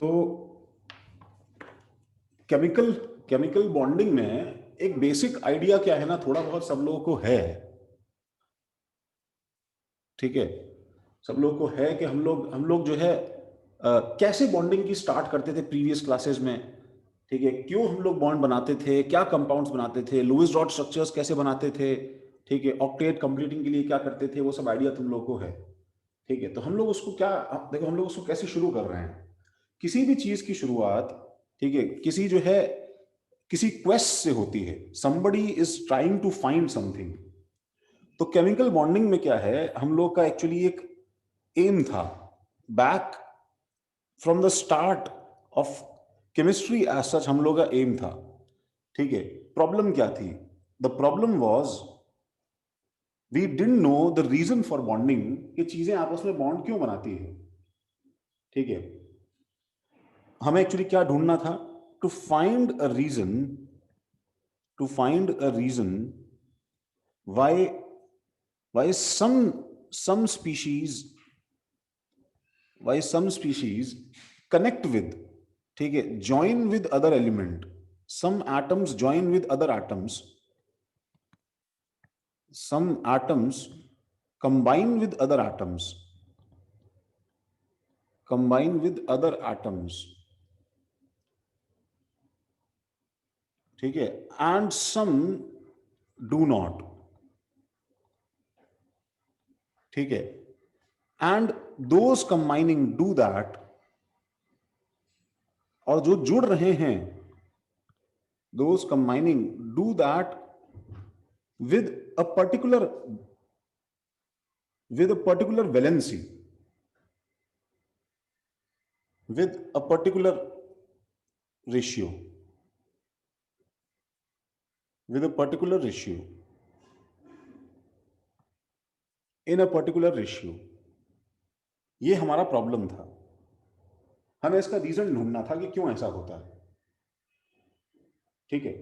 तो chemical chemical bonding में एक बेसिक आइडिया क्या है ना, थोड़ा बहुत सब लोगों को है, ठीक है। सब लोगों को है कि हम लोग जो है कैसे बॉन्डिंग की स्टार्ट करते थे प्रीवियस क्लासेस में, ठीक है। क्यों हम लोग बॉन्ड बनाते थे, क्या कंपाउंड्स बनाते थे, लुईस डॉट स्ट्रक्चर्स कैसे बनाते थे, ठीक है। ऑक्टेट कंप्लीटिंग के लिए क्या करते थे, वो सब आइडिया तुम लोगों को है, ठीक है। तो हम लोग उसको क्या, देखो हम लोग उसको कैसे शुरू कर रहे हैं। किसी भी चीज की शुरुआत, ठीक है, किसी जो है किसी क्वेस्ट से होती है। somebody is trying to find something. तो केमिकल बॉन्डिंग में क्या है, हम लोग का एक्चुअली एक एम था, back from the start of chemistry as such हम लोग का एम था, ठीक है। प्रॉब्लम क्या थी? The problem was we didn't know the reason for bonding, कि चीजें आपस में बॉन्ड क्यों बनाती है, ठीक है। हमें एक्चुअली क्या ढूंढना था? To find a reason, to find a reason why why some species why some species connect with, ठीक है, join with other element, some atoms join with other atoms, some atoms combine with other atoms, combine with other atoms, ठीक है, and some do not, ठीक है। and those combining do that, और जो जुड़ रहे हैं, those combining do that with a particular valency, with a particular ratio, with a particular ratio, in a particular ratio। ये हमारा प्रॉब्लम था। हमें इसका रीजन ढूंढना था कि क्यों ऐसा होता है, ठीक है।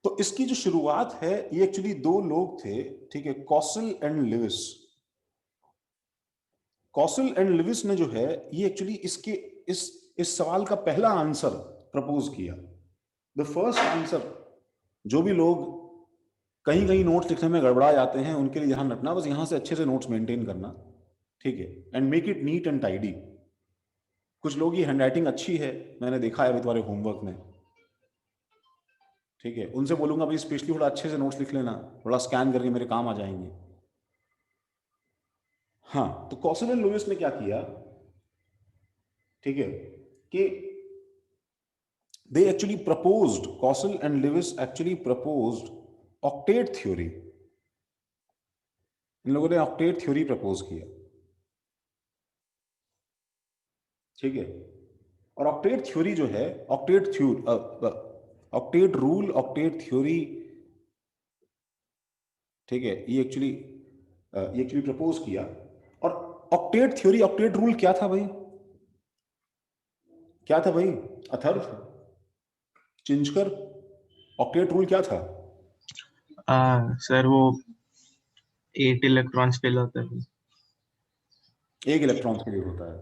तो इसकी जो शुरुआत है, ये एक्चुअली दो लोग थे, ठीक है, causal and Lewis. Causal and Lewis ने जो है, ये एक्चुअली इसके इस सवाल का पहला आंसर प्रपोज किया। The first answer. जो भी लोग कहीं कहीं नोट्स लिखने में गड़बड़ा जाते हैं, उनके लिए ध्यान रखना, बस यहां से अच्छे से नोट्स मेंटेन करना, ठीक है, and make it neat and tidy. कुछ लोग की हैंडराइटिंग अच्छी है, मैंने देखा है अभी तुम्हारे होमवर्क में, ठीक है। उनसे बोलूंगा भाई स्पेशली थोड़ा अच्छे से नोट्स लिख लेना, थोड़ा स्कैन करके मेरे काम आ जाएंगे। हाँ, तो कॉसल एंड लुईस ने क्या किया, ठीक है, कि they actually proposed, Kossel and Lewis actually proposed octet theory. इन लोगों ने ऑक्टेट थ्योरी प्रपोज किया, ठीक है। और ऑक्टेट थ्योरी जो है, ऑक्टेट रूल, ऑक्टेट थ्योरी, ठीक है, ये एक्चुअली प्रपोज किया। और ऑक्टेट थ्योरी, ऑक्टेट रूल क्या था भाई? क्या था भाई? अथर्व, चिंचकर, ऑक्टेट रूल क्या था? सर वो 8 इलेक्ट्रॉन्स के लिए होता है। एक इलेक्ट्रॉन के लिए होता है।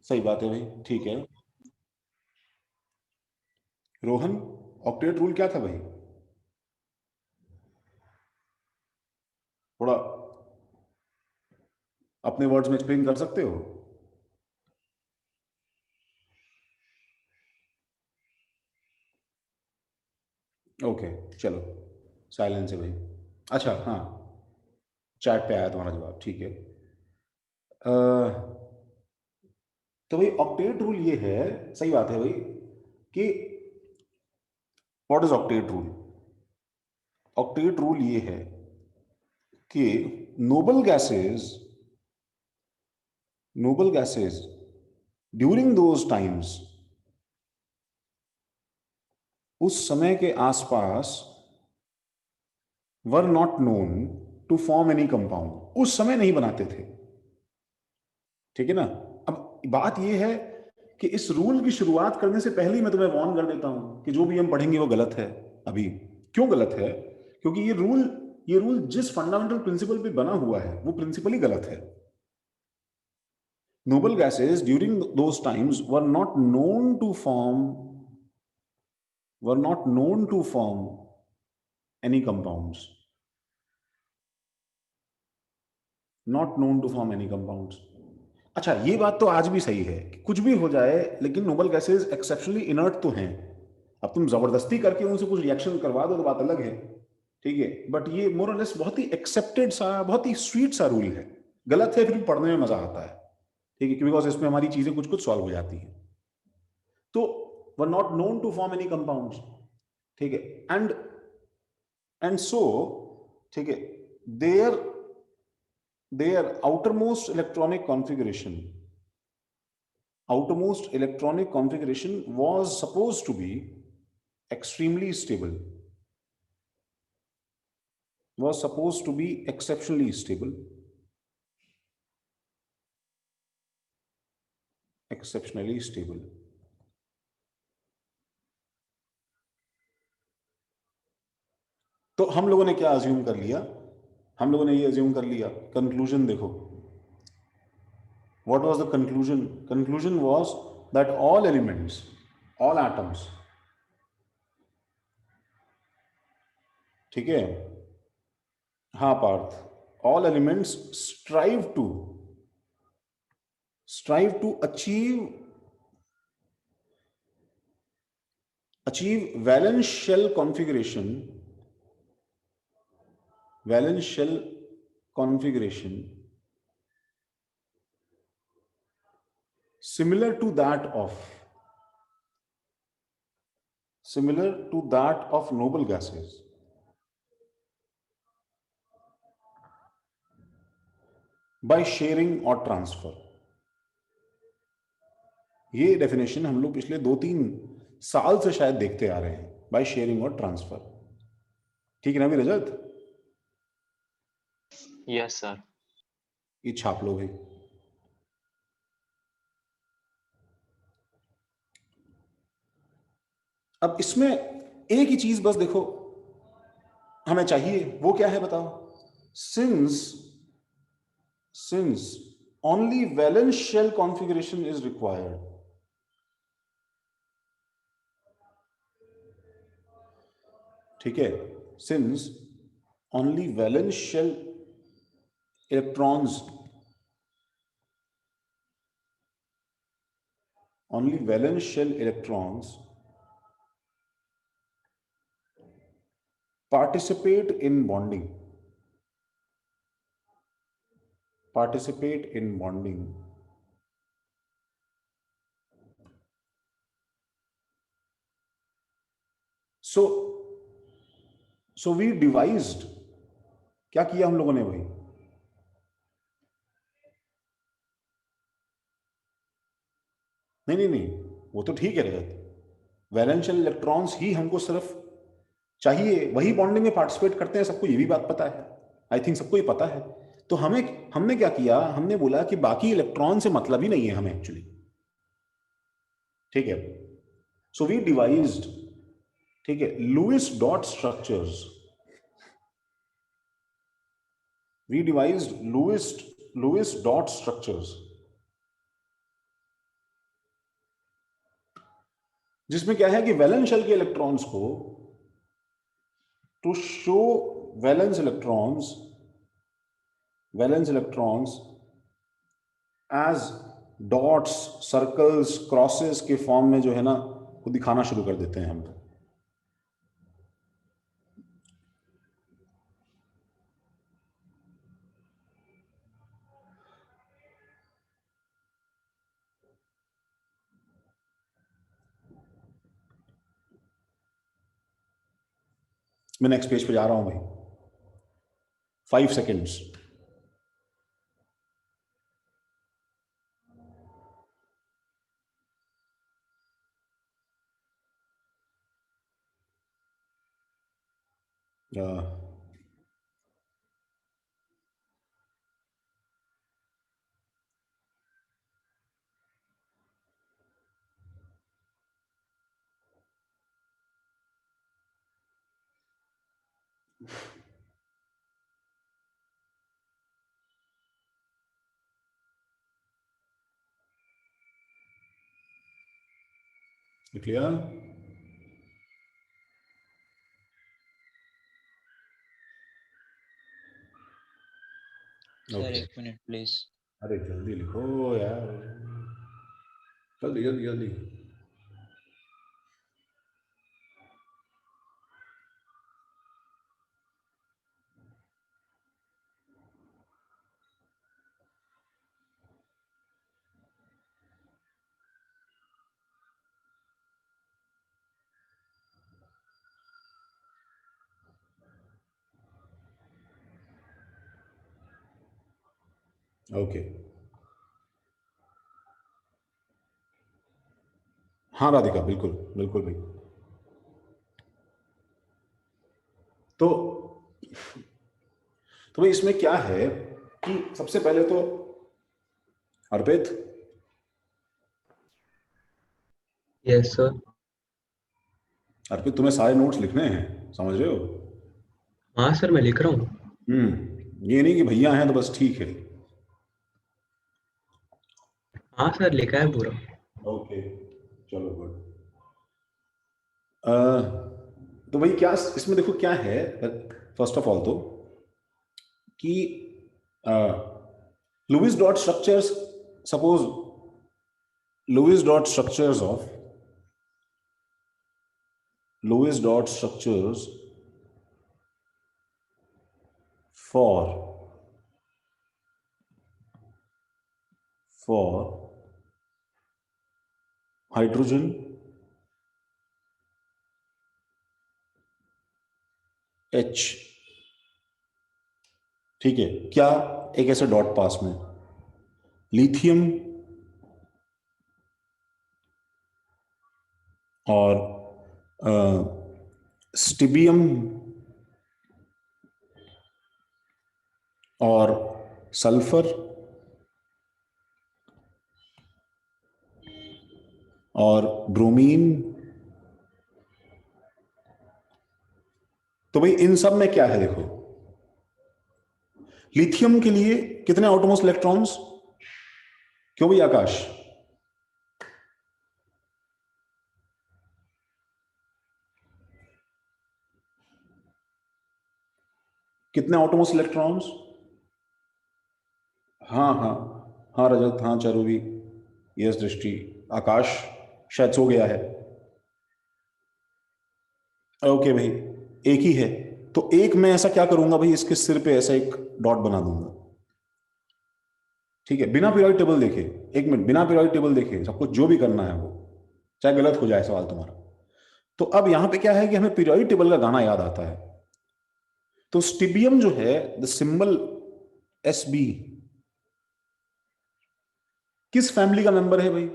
सही बात है भाई, ठीक है। रोहन, ऑक्टेट रूल क्या था भाई? थोड़ा अपने वर्ड्स में एक्सप्लेन कर सकते हो? ओके, चलो, साइलेंस है भाई। अच्छा, हाँ, चैट पे आया तुम्हारा जवाब, ठीक है। तो भाई ऑक्टेट रूल ये है, सही बात है भाई, कि what is octet rule? Octet rule ये है कि noble gases, noble gases during those times, उस समय के आसपास, were not known to form any compound, उस समय नहीं बनाते थे, ठीक है ना। अब बात यह है कि इस रूल की शुरुआत करने से पहले ही मैं तुम्हें वार्न कर देता हूं कि जो भी हम पढ़ेंगे वो गलत है। अभी क्यों गलत है? क्योंकि ये रूल जिस फंडामेंटल प्रिंसिपल पे बना हुआ है, वो प्रिंसिपल ही गलत है। noble gases during those times were not known to form any compounds. Not known to form any compounds. अच्छा, ये बात तो आज भी सही है कि कुछ भी हो जाए लेकिन नोबल गैसेज एक्सेप्शनली इनर्ट तो हैं. अब तुम जबरदस्ती करके उनसे कुछ रिएक्शन करवा दो तो बात अलग है, ठीक है, बट ये मोर और लेस बहुत ही एक्सेप्टेड सा, बहुत ही स्वीट सा रूल है. गलत है फिर भी पढ़ने में मजा आता है, ठीक है, बिकॉज इसमें हमारी चीजें कुछ कुछ सॉल्व हो जाती हैं. तो were not known to form any compounds, ठीक है, एंड सो, ठीक है, there their outermost electronic configuration was supposed to be extremely stable, was supposed to be exceptionally stable, exceptionally stable. तो हम लोगों ने क्या अज्यूम कर लिया? हम लोगों ने ये अज्यूम कर लिया, कंक्लूजन देखो, what was the conclusion? Conclusion was that all elements, all atoms, ठीक है, हाँ Partha, all elements strive to achieve valence shell configuration similar to that of noble gases, by sharing or transfer. ये definition हम लोग पिछले 2-3 साल से शायद देखते आ रहे हैं, बाय शेयरिंग और ट्रांसफर. ठीक है ना भी रजत? Yes sir. ये छाप लो भाई. अब इसमें एक ही चीज बस देखो हमें चाहिए, वो क्या है बताओ? Since only valence shell configuration is required, ठीक है, since only valence shell electrons participate in bonding, so we devised, क्या किया हम लोगों ने भाई? नहीं, वो तो ठीक है रजत, वैलेंशियल इलेक्ट्रॉन्स ही हमको सिर्फ चाहिए, वही बॉन्डिंग में पार्टिसिपेट करते हैं, सबको ये भी बात पता है, आई थिंक सबको ये पता है. तो हमने क्या किया, हमने बोला कि बाकी इलेक्ट्रॉन से मतलब ही नहीं है हमें एक्चुअली, ठीक है. सो वी डिवाइज्ड, ठीक है, लुईस डॉट स्ट्रक्चर्स, जिसमें क्या है कि वैलेंस शेल के इलेक्ट्रॉन्स को to show valence electrons as dots, circles, crosses के फॉर्म में जो है ना वो दिखाना शुरू कर देते हैं हम. मैं नेक्स्ट पेज पे जा रहा हूं भाई, 5 सेकेंड्स. क्लियर? सर एक मिनट प्लीज। अरे जल्दी लिखो यार, जल्दी जल्दी जल्दी। ओके, हाँ राधिका, बिल्कुल बिल्कुल भाई। तो भाई इसमें क्या है कि सबसे पहले तो अर्पित, यस सर। अर्पित तुम्हें सारे नोट्स लिखने हैं, समझ रहे हो? हाँ सर मैं लिख रहा हूँ। ये नहीं कि भैया हैं तो बस ठीक है। हाँ सर लिखा है पूरा। ओके, चलो गुड। तो भाई क्या इसमें देखो क्या है, फर्स्ट ऑफ ऑल तो कि Lewis dot structures, suppose Lewis dot structures of Lewis dot structures for hydrogen H, ठीक है? क्या एक ऐसे डॉट पास में लिथियम और स्टिबियम और सल्फर और ब्रोमीन, तो भाई इन सब में क्या है देखो, लिथियम के लिए कितने आउटरमोस्ट इलेक्ट्रॉन्स? क्यों भाई आकाश? कितने आउटरमोस्ट इलेक्ट्रॉन्स? हाँ हाँ हाँ रजत, हाँ चारूवी, यस दृष्टि, आकाश शायद सो गया है। ओके भाई, एक ही है तो एक मैं ऐसा क्या करूंगा भाई, इसके सिर पे ऐसा एक डॉट बना दूंगा, ठीक है? बिना पीरियोडिक टेबल देखे, एक मिनट, बिना पीरियोडिक टेबल देखे सब कुछ जो भी करना है वो, चाहे गलत हो जाए सवाल तुम्हारा। तो अब यहां पे क्या है कि हमें पीरियोडिक टेबल का गाना याद आता है। तो स्टिबियम जो है, द सिंबल SB, किस फैमिली का मेंबर है भाई?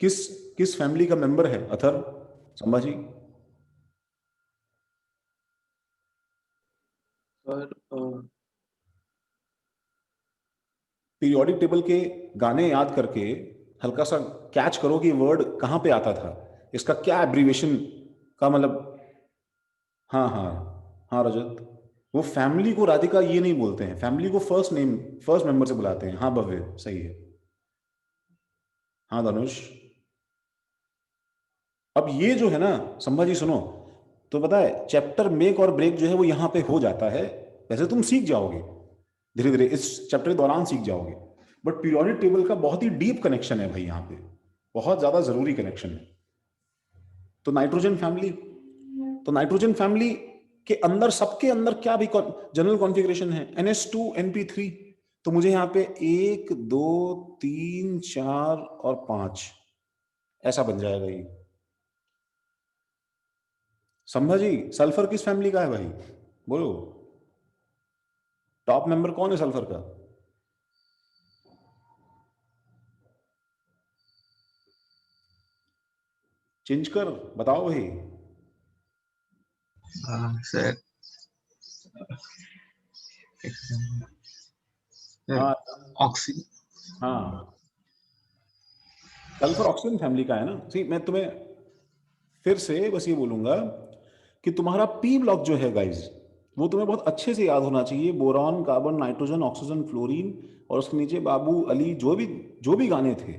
किस किस फैमिली का मेंबर है Athar, Sambhaji? Sir periodic table के गाने याद करके हल्का सा कैच करो कि वर्ड कहां पे आता था, इसका क्या एब्रीवेशन का मतलब। हाँ हाँ हाँ रजत, वो फैमिली को राधिका ये नहीं बोलते हैं, फैमिली को फर्स्ट नेम, फर्स्ट मेंबर से बुलाते हैं। हाँ भव्य, सही है। हाँ धनुष, अब ये जो है ना संभाजी सुनो, तो पता है चैप्टर मेक और ब्रेक जो है वो यहां पे हो जाता है। वैसे तुम सीख जाओगे धीरे धीरे, इस चैप्टर के दौरान सीख जाओगे, बट पीरियोडिक टेबल का बहुत ही डीप कनेक्शन है भाई यहाँ पे, बहुत ज्यादा जरूरी कनेक्शन है। तो नाइट्रोजन फैमिली, तो नाइट्रोजन फैमिली के अंदर, सबके अंदर क्या भी जनरल कॉन्फ़िगरेशन है, NH2 NP3। तो मुझे यहाँ पे 1 2 3 4 और 5 ऐसा बन जाएगा ये। संभाजी, सल्फर किस फैमिली का है भाई, बोलो? टॉप मेंबर कौन है सल्फर का? चेंज कर बताओ भाई। सर हाँ ऑक्सी हाँ, सल्फर ऑक्सीजन फैमिली का है ना। सी मैं तुम्हें फिर से बस ये बोलूंगा कि तुम्हारा पी ब्लॉक जो है गाइज, वो तुम्हें बहुत अच्छे से याद होना चाहिए। Boron, carbon, nitrogen, oxygen, fluorine, और उसके नीचे बाबू, अली, जो भी गाने थे,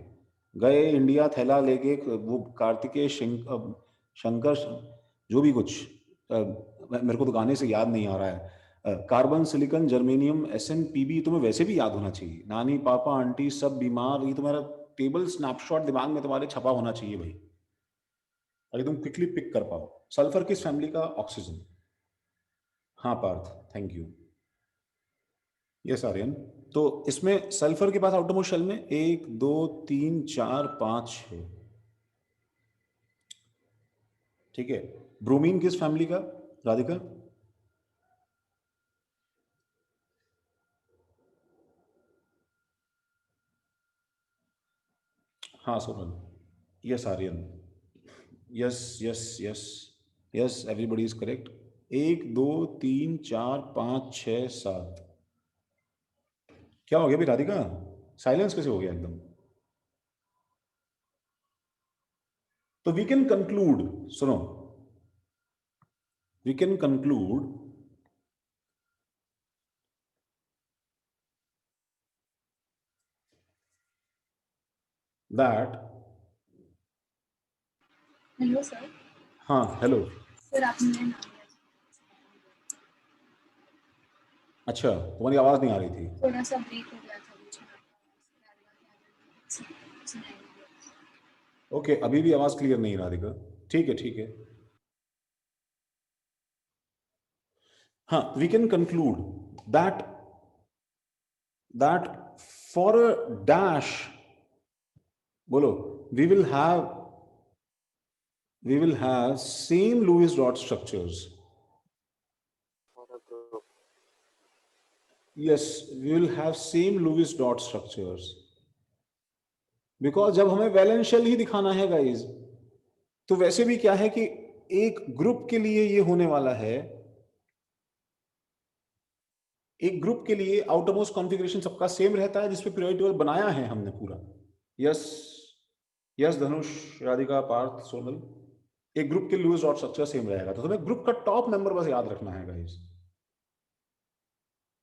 गए इंडिया थैला लेके, वो कार्तिकेय शंकर जो भी कुछ, मेरे को तो गाने से याद नहीं आ रहा है, carbon silicon germanium SN PB, तुम्हें वैसे भी याद होना चाहिए। नानी पापा आंटी सब बीमार, ये तुम्हारा टेबल स्नैपशॉट दिमाग में तुम्हारे छपा होना चाहिए भाई, अगर तुम क्विकली पिक कर पाओ। सल्फर किस फैमिली का? ऑक्सीजन। हाँ Parth, thank you. Yes Aryan. तो इसमें सल्फर के पास आउटरमोस्ट शेल में 1 2 3 4 5 6, ठीक है। ब्रोमीन किस फैमिली का राधिका? हाँ Sonal. Yes Aryan. Yes yes yes yes, everybody is correct. 1 2 3 4 5 6 7। क्या हो गया भाई राधिका? साइलेंस कैसे हो गया एकदम? तो वी कैन कंक्लूड, सुनो, we can conclude that, hello sir. हाँ हेलो। सर आपने मेरा नाम लिया अच्छा, तुम्हारी आवाज नहीं आ रही थी। था। थोड़ा सा ब्रेक हो गया था बीच में आपका सुनाई नहीं दिया। ओके, अभी भी आवाज क्लियर नहीं राधिका। ठीक है ठीक है। हाँ, we can conclude that for a dash, बोलो, we will have same Lewis dot structures. Yes, we will have same Lewis dot structures. Because जब हमें वैलेंशियल ही दिखाना है गाइज, तो वैसे भी क्या है कि एक ग्रुप के लिए ये होने वाला है, एक ग्रुप के लिए आउटरमोस्ट कॉन्फ़िगरेशन सबका सेम रहता है, जिसपे पीरियोडिक टेबल बनाया है हमने पूरा। यस यस धनुष, राधिका, पार्थ, सोनल, एक ग्रुप के लुईस डॉट स्ट्रक्चर सेम रहेगा, तो तुम्हें ग्रुप का टॉप मेंबर बस याद रखना है गाइज।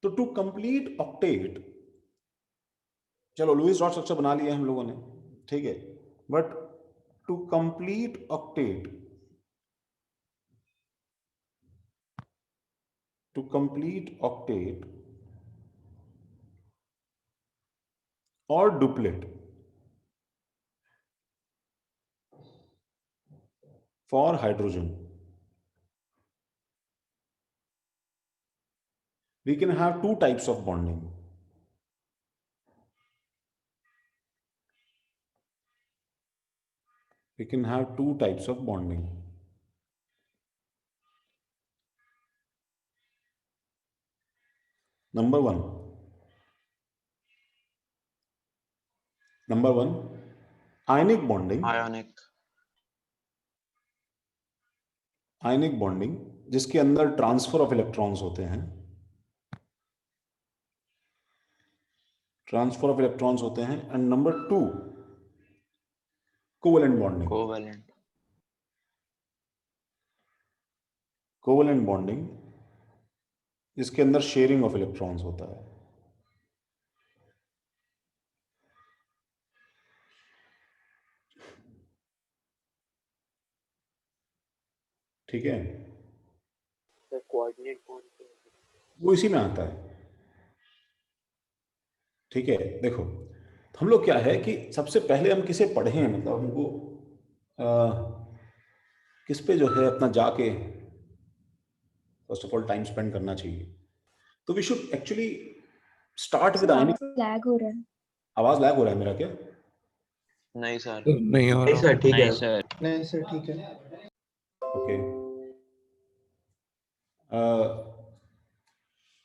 तो टू कंप्लीट ऑक्टेट, चलो लुईस डॉट स्ट्रक्चर बना लिया हम लोगों ने, ठीक है, but to complete octet, to complete octet or duplet for hydrogen, we can have two types of bonding. We can have two types of bonding. Number one, ionic bonding. Ionic bonding, जिसके अंदर transfer of electrons होते हैं, transfer of electrons होते हैं। And number two, covalent bonding. Covalent bonding, जिसके अंदर sharing of electrons होता है। ठीक है, कोऑर्डिनेट बॉन्ड वो इसी में आता है। ठीक है, देखो हम लोग क्या है कि सबसे पहले हम किसे पढ़े हैं, मतलब हमको किस पे जो है अपना जाके first of all time spend करना चाहिए। तो we should actually start with ionic. Lag हो रहा है। आवाज लैग हो रहा है मेरा क्या? नहीं सर, नहीं हो नहीं रहा। सर ठीक है। नहीं सर ठीक है। ओके,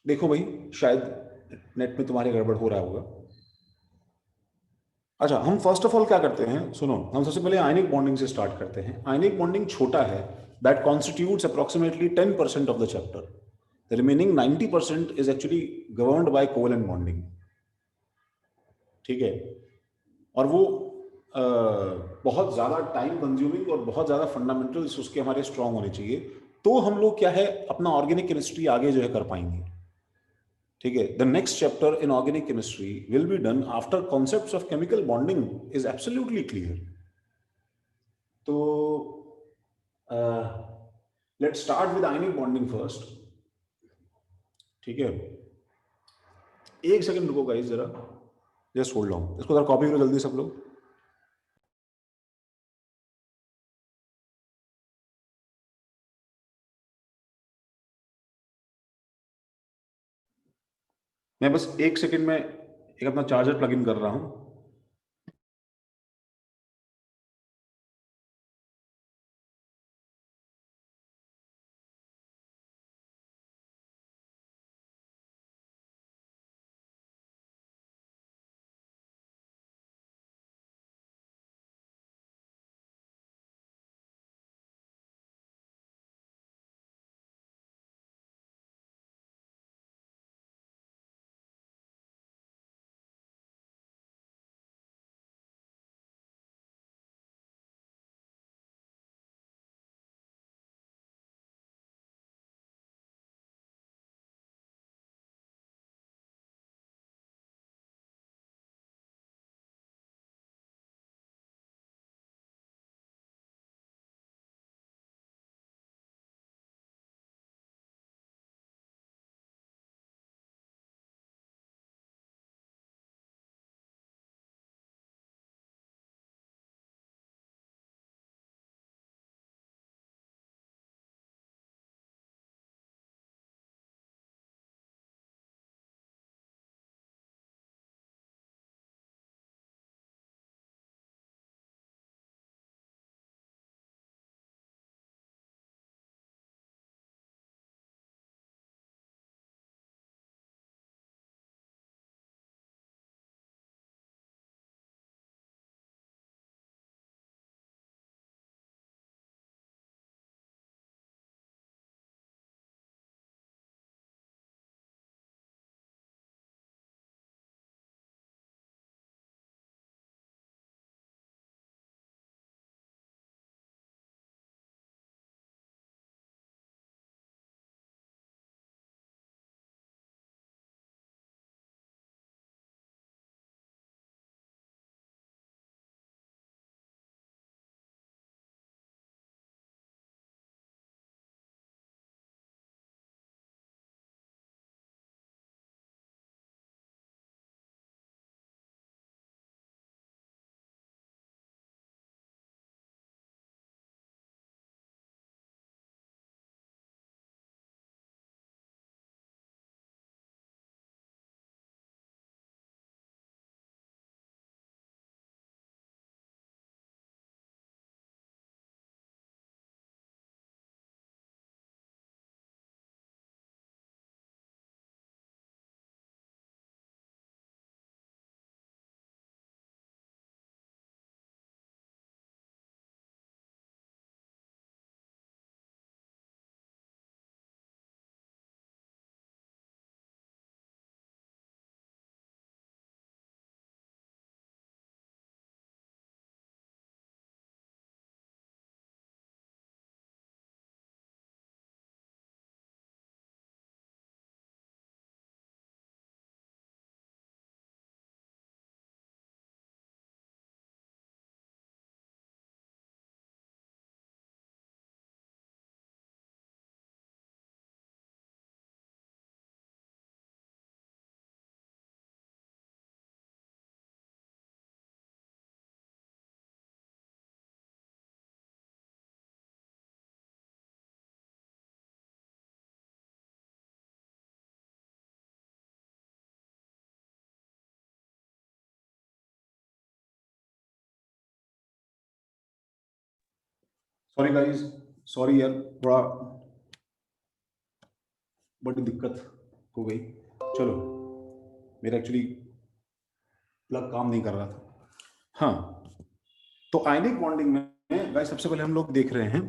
देखो भाई, शायद नेट में तुम्हारे गड़बड़ हो रहा होगा। अच्छा, हम फर्स्ट ऑफ ऑल क्या करते हैं, सुनो, हम सबसे पहले आयनिक बॉन्डिंग से स्टार्ट करते हैं। आयनिक बॉन्डिंग छोटा है, that constitutes approximately 10% of the chapter. The remaining 90% is actually governed bye covalent bonding. ठीक है, और वो बहुत ज़्यादा टाइम कंज्यूमिंग और बहुत ज़्यादा फंडामेंटल्स उसके हमारे स्ट्रांग होने चाहिए, तो हम लोग क्या है अपना ऑर्गेनिक केमिस्ट्री आगे जो है कर पाएंगे। ठीक है, the next chapter in organic chemistry will be done after concepts of chemical bonding is absolutely clear. तो let's start with ionic bonding first. ठीक है, एक सेकंड रुको गाइस, जरा जस्ट होल्ड ऑन, इसको जरा कॉपी करो जल्दी सब लोग। मैं बस एक सेकंड में एक अपना चार्जर प्लग इन कर रहा हूं। सॉरी गाइस, सॉरी यार, थोड़ा बड़ी दिक्कत हो गई। चलो, मेरा एक्चुअली प्लग काम नहीं कर रहा था। हाँ, तो आयनिक बॉन्डिंग में गाइस सबसे पहले हम लोग देख रहे हैं,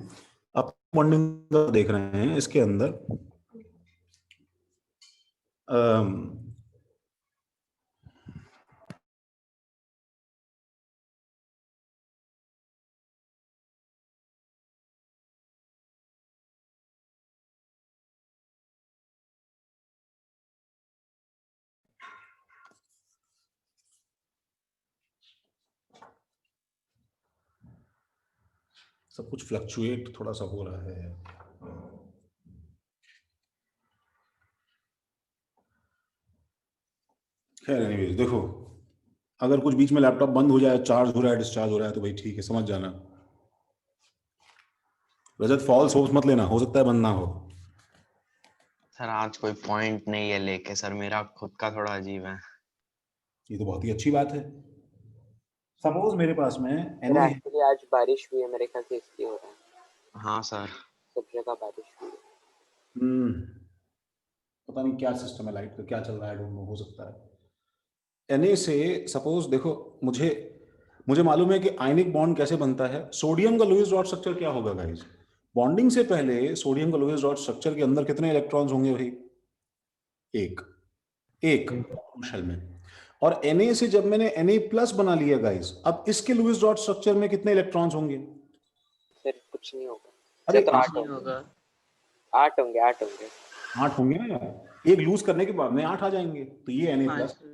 अब बॉन्डिंग देख रहे हैं इसके अंदर सब कुछ फ्लक्चुएट थोड़ा सा हो रहा है। खैर एनीवेज, देखो अगर कुछ बीच में लैपटॉप बंद हो जाए, चार्ज हो रहा है, डिस्चार्ज हो रहा है, तो भाई ठीक है, समझ जाना। रजत फॉल्स होप्स मत लेना, हो सकता है बंद ना हो। सर आज कोई पॉइंट नहीं है लेके, सर मेरा खुद का थोड़ा अजीब है। ये तो बहुत ही अच्छी बात है। सपोज मेरे पास में सर एनी, एक्चुअली आज बारिश हुई है मेरे ख्याल से, इसलिए हो रहा है। हाँ सर। सब जगह बारिश हुई है। पता नहीं क्या सिस्टम है लाइट का, क्या चल रहा है, डोंट नो, हो सकता है। Na से सपोज देखो, मुझे मुझे मालूम है कि आयनिक बॉन्ड कैसे बनता है। सोडियम का लुईस डॉट स्ट्रक्चर क्या होगा गाइस? बॉन्डिंग से पहले सोडियम का लुईस डॉट स्ट्रक्चर के अंदर कितने इलेक्ट्रॉन्स होंगे भाई? एक एक शेल में। और Na से जब मैंने Na प्लस बना लिया गाइस, अब इसके लुईस डॉट स्ट्रक्चर में कितने इलेक्ट्रॉन्स होंगे? सर कुछ नहीं होगा। अरे सर तो कुछ 8 नहीं होंगे। होगा। 8 होंगे 8 होंगे। 8 होंगे ना यार, एक लूज करने के बाद में 8 आ जाएंगे, तो ये Na हाँ प्लस। सर।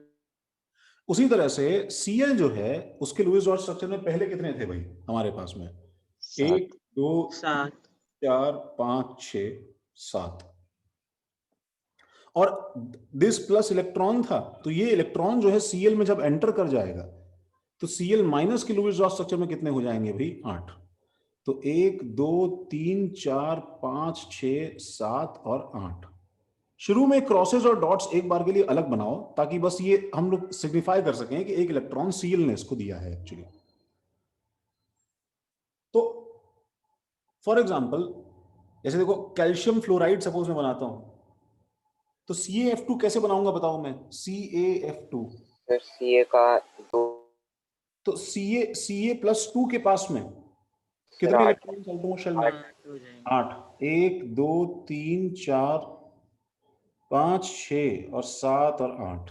उसी तरह से Cl जो है, उसके लुईस डॉट स्ट्रक्चर में पहले कितने थे भाई हमारे पास में? 1 2 3 7। 4 5 6 7, और दिस प्लस इलेक्ट्रॉन था, तो ये इलेक्ट्रॉन जो है Cl में जब एंटर कर जाएगा, तो Cl माइनस के लुईस डॉट स्ट्रक्चर में कितने हो जाएंगे भाई? 8। तो 1 2 3 4 5 6 7 और 8। शुरू में क्रॉसेस और डॉट्स एक बार के लिए अलग बनाओ, ताकि बस ये हम लोग सिग्निफाई कर सकें कि एक इलेक्ट्रॉन Cl ने इसको दिया है एक्चुअली। तो फॉर एग्जांपल, जैसे देखो कैल्शियम फ्लोराइड सपोज मैं बनाता हूं, तो CaF2 कैसे बनाऊंगा बताओ मैं? CaF2, सर CA का 2। तो Ca प्लस 2 के पास में सर कितने 8। इलेक्ट्रॉन ऑटोमोस्ट शेल में? 8। 8 हो जाएंगे। 8। 1 2 3 4 5 6 और 7 और 8।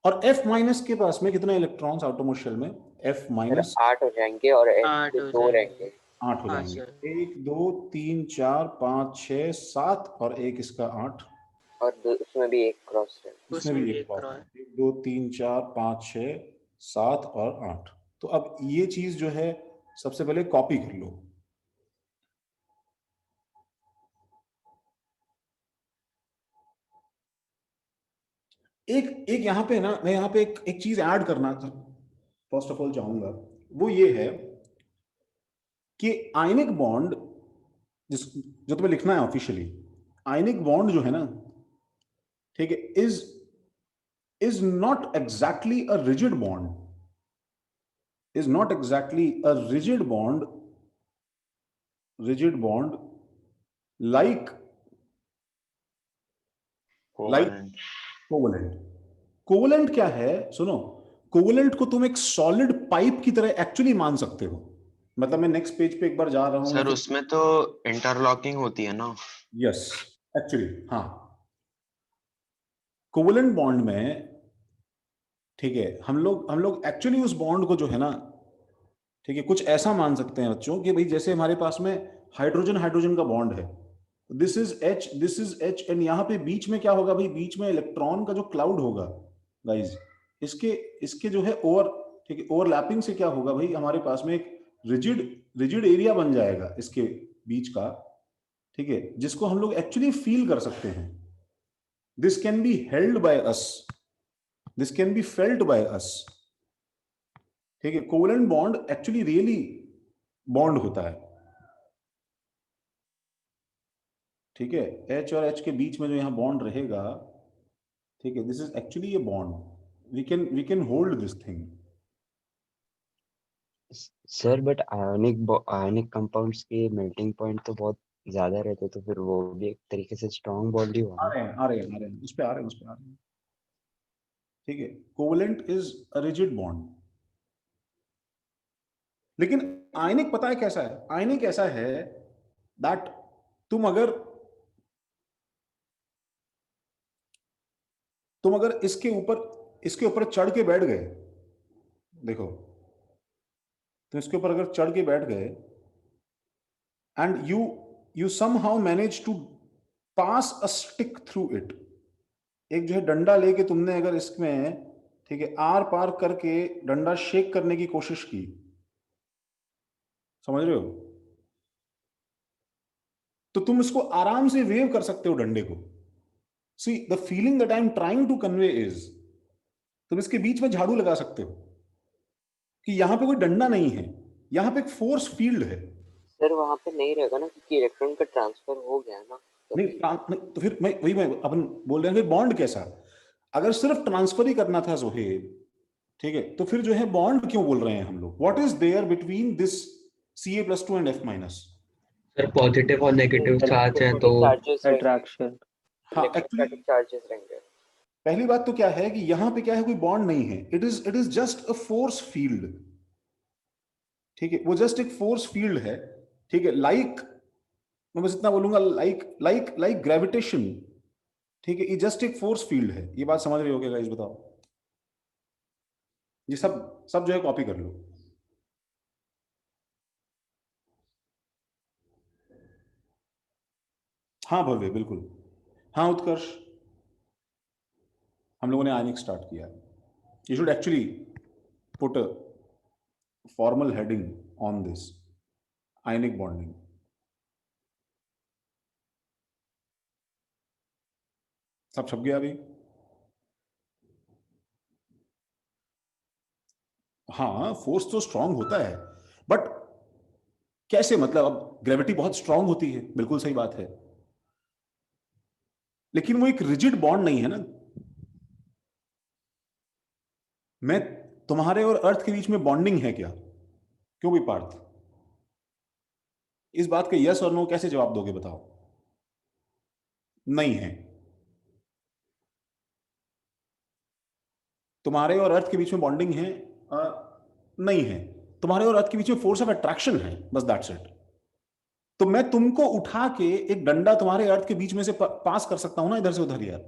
और F माइनस के पास में कितने इलेक्ट्रॉन्स आउटरमोस्ट शेल में? F सर माइनस 8 हो जाएंगे और 8 के हो 2 जाएंगे। रहेंगे। 8 हो हाँ जाएंगे। सर। 1 2 3 4 5 6 7 और एक इसका 8, और उसमें भी एक क्रॉस है। इसमें उसमें भी भी एक एक क्रॉस। क्रॉस। 1 2 3 4 5 6 7 और 8। तो अब ये चीज जो है सबसे पहले कॉपी कर लो। एक यहां पे ना, मैं यहां पे एक चीज ऐड करना फर्स्ट ऑफ ऑल चाहूंगा, वो ये है कि आयनिक बॉन्ड जो तुम्हें लिखना है ऑफिशियली, आयनिक बॉन्ड जो है ना, ठीक है, is not exactly a rigid bond, is not exactly a rigid bond like covalent. Covalent. Covalent क्या है सुनो, कोवलेंट को तुम एक सॉलिड पाइप की तरह एक्चुअली मान सकते हो। मतलब मैं नेक्स्ट पेज पे एक बार जा रहा हूं, सर उसमें तो इंटरलॉकिंग होती है ना? यस एक्चुअली हाँ, कोवलेंट बॉन्ड में, ठीक है, हम लोग एक्चुअली उस बॉन्ड को जो है ना, ठीक है, कुछ ऐसा मान सकते हैं बच्चों कि भाई जैसे हमारे पास में हाइड्रोजन हाइड्रोजन का बॉन्ड है, दिस इज एच एंड यहाँ पे बीच में क्या होगा भाई? बीच में इलेक्ट्रॉन का जो क्लाउड होगा गाइज, इसके इसके जो है ओवर, ठीक है, ओवरलैपिंग से क्या होगा भाई? हमारे पास में एक रिजिड रिजिड एरिया बन जाएगा इसके बीच का, ठीक है, जिसको हम लोग एक्चुअली फील कर सकते हैं। This can be held by us, this can be felt by us, ठीक है। Covalent bond actually really bond होता है, ठीक है। H और H के बीच में जो यहाँ बॉन्ड रहेगा, ठीक है, this is actually a bond, we can hold this thing. Sir but ionic compounds के मेल्टिंग पॉइंट तो बहुत ज्यादा रहते, तो फिर वो भी एक तरीके से स्ट्रॉन्ग बॉन्ड ही हुआ आ ना। रहे हैं आ रहे हैं आ रहे हैं, उस पे आ रहे हैं, उस पे आ रहे हैं, ठीक है। Covalent is a rigid bond, लेकिन आयनिक पता है कैसा है? आयनिक ऐसा है दैट तुम अगर इसके ऊपर चढ़ के बैठ गए, देखो, तो इसके ऊपर अगर चढ़ के बैठ गए and you somehow manage to pass a stick through it, एक जो है डंडा लेके तुमने अगर इसमें, ठीक है, आर पार करके डंडा शेक करने की कोशिश की, समझ रहे हो? तो तुम इसको आराम से वेव कर सकते हो डंडे को. See the feeling that I am trying to convey is, तुम इसके बीच में झाड़ू लगा सकते हो कि यहां पे कोई डंडा नहीं है, यहां पे एक फोर्स फील्ड है. सर वहां पे नहीं रहेगा ना, क्योंकि इलेक्ट्रॉन का ट्रांसफर हो गया ना. नहीं, नहीं तो फिर मैं अपन बोल रहे हैं कि बॉन्ड कैसा? अगर सिर्फ ट्रांसफर ही करना था जोहेब, ठीक है, तो फिर जो है बॉन्ड क्यों बोल रहे हैं हम लोग? What is there between this Ca+2 and F-? Sir positive और नेगेटिव चार्ज है तो चार्जेस अट्रैक्शन. हाँ, इलेक्ट्रोस्टैटिक चार्जेस रहेंगे. पहली बात तो क्या है कि यहां पे क्या है, कोई बॉन्ड नहीं है. It is just a force field. ठीक है, वो जस्ट एक फोर्स फील्ड है. ठीक है, लाइक मैं बस इतना बोलूंगा, लाइक ग्रेविटेशन. ठीक है, ये जस्ट एक फोर्स फील्ड है. ये बात समझ रहे हो क्या गाइस? बताओ. ये सब जो है कॉपी कर लो. हाँ भव्य, बिल्कुल. हाँ उत्कर्ष, हम लोगों ने आयनिक स्टार्ट किया. You should actually put a formal heading on this ionic bonding. सब छप गया अभी? हाँ, फोर्स तो स्ट्रांग होता है, बट कैसे? मतलब अब ग्रेविटी बहुत स्ट्रांग होती है, बिल्कुल सही बात है, लेकिन वो एक रिजिड बॉन्ड नहीं है ना. मैं तुम्हारे और अर्थ के बीच में बॉन्डिंग है क्या? क्यों भी पार्थ? इस बात का यस और नो कैसे जवाब दोगे? बताओ. नहीं है. तुम्हारे और अर्थ के बीच में बॉन्डिंग है? नहीं है. तुम्हारे और अर्थ के बीच में फोर्स ऑफ अट्रैक्शन है, बस दैट्स इट. तो मैं तुमको उठा के एक डंडा तुम्हारे अर्थ के बीच में से पास कर सकता हूं ना, इधर से उधर यार.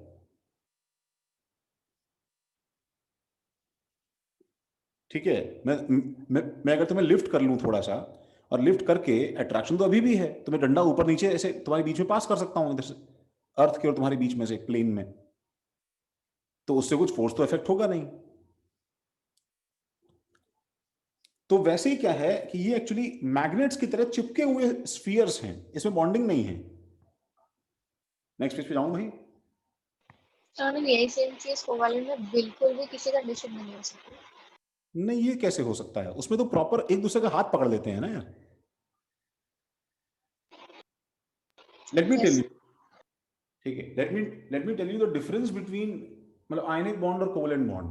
ठीक है, मैं अगर तुम्हें लिफ्ट कर लूं थोड़ा सा, और लिफ्ट करके, अट्रैक्शन तो अभी भी है, तो मैं डंडा ऊपर नीचे ऐसे तुम्हारे बीच में पास कर सकता हूं, इधर से अर्थ के और तुम्हारे बीच में से प्लेन में. तो उससे कुछ फोर्स तो इफेक्ट होगा नहीं. तो वैसे ही क्या है कि ये एक्चुअली मैग्नेट्स की तरह चिपके हुए स्फीयर्स हैं, इसमें बॉन्डिंग नहीं है. नेक्स्ट पेज पे जाऊं भाई? तो यही सेम चीज कोवैलेंट में बिल्कुल भी किसी कंडीशन में नहीं हो सकती. नहीं, ये कैसे हो सकता है? उसमें तो प्रॉपर एक दूसरे का हाथ पकड़ लेते हैं ना यार. Let me tell you. ठीक है, let me tell you the difference between, मतलब आयनिक बॉन्ड और covalent bond.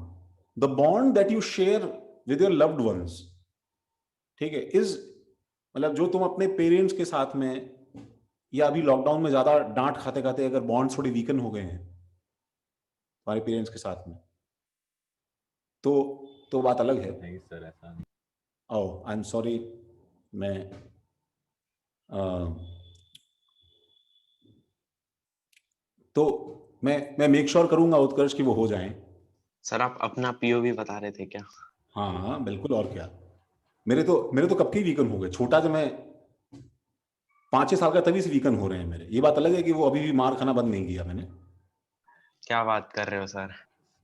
The bond that you share with your loved ones, ठीक है, इज, मतलब जो तुम अपने पेरेंट्स के साथ में, या अभी लॉकडाउन में ज्यादा डांट खाते खाते अगर बॉन्ड थोड़े वीकन हो गए हैं तुम्हारे पेरेंट्स के साथ में, तो बात अलग है. नहीं सर, ऐसा नहीं. ओह, आई एम सॉरी. मैं तो मैं मेक श्योर करूंगा उत्कर्ष की वो हो जाएं. सर आप अपना पीओवी बता रहे थे क्या? हाँ हाँ बिल्कुल, और क्या. मेरे तो कब के वीकन हो गए. छोटा जब मैं 5-6 साल का, तभी से वीकन हो रहे हैं मेरे. ये बात अलग है कि वो अभी भी मार खाना बंद नहीं किया मैंने. क्या बात कर रहे हो सर?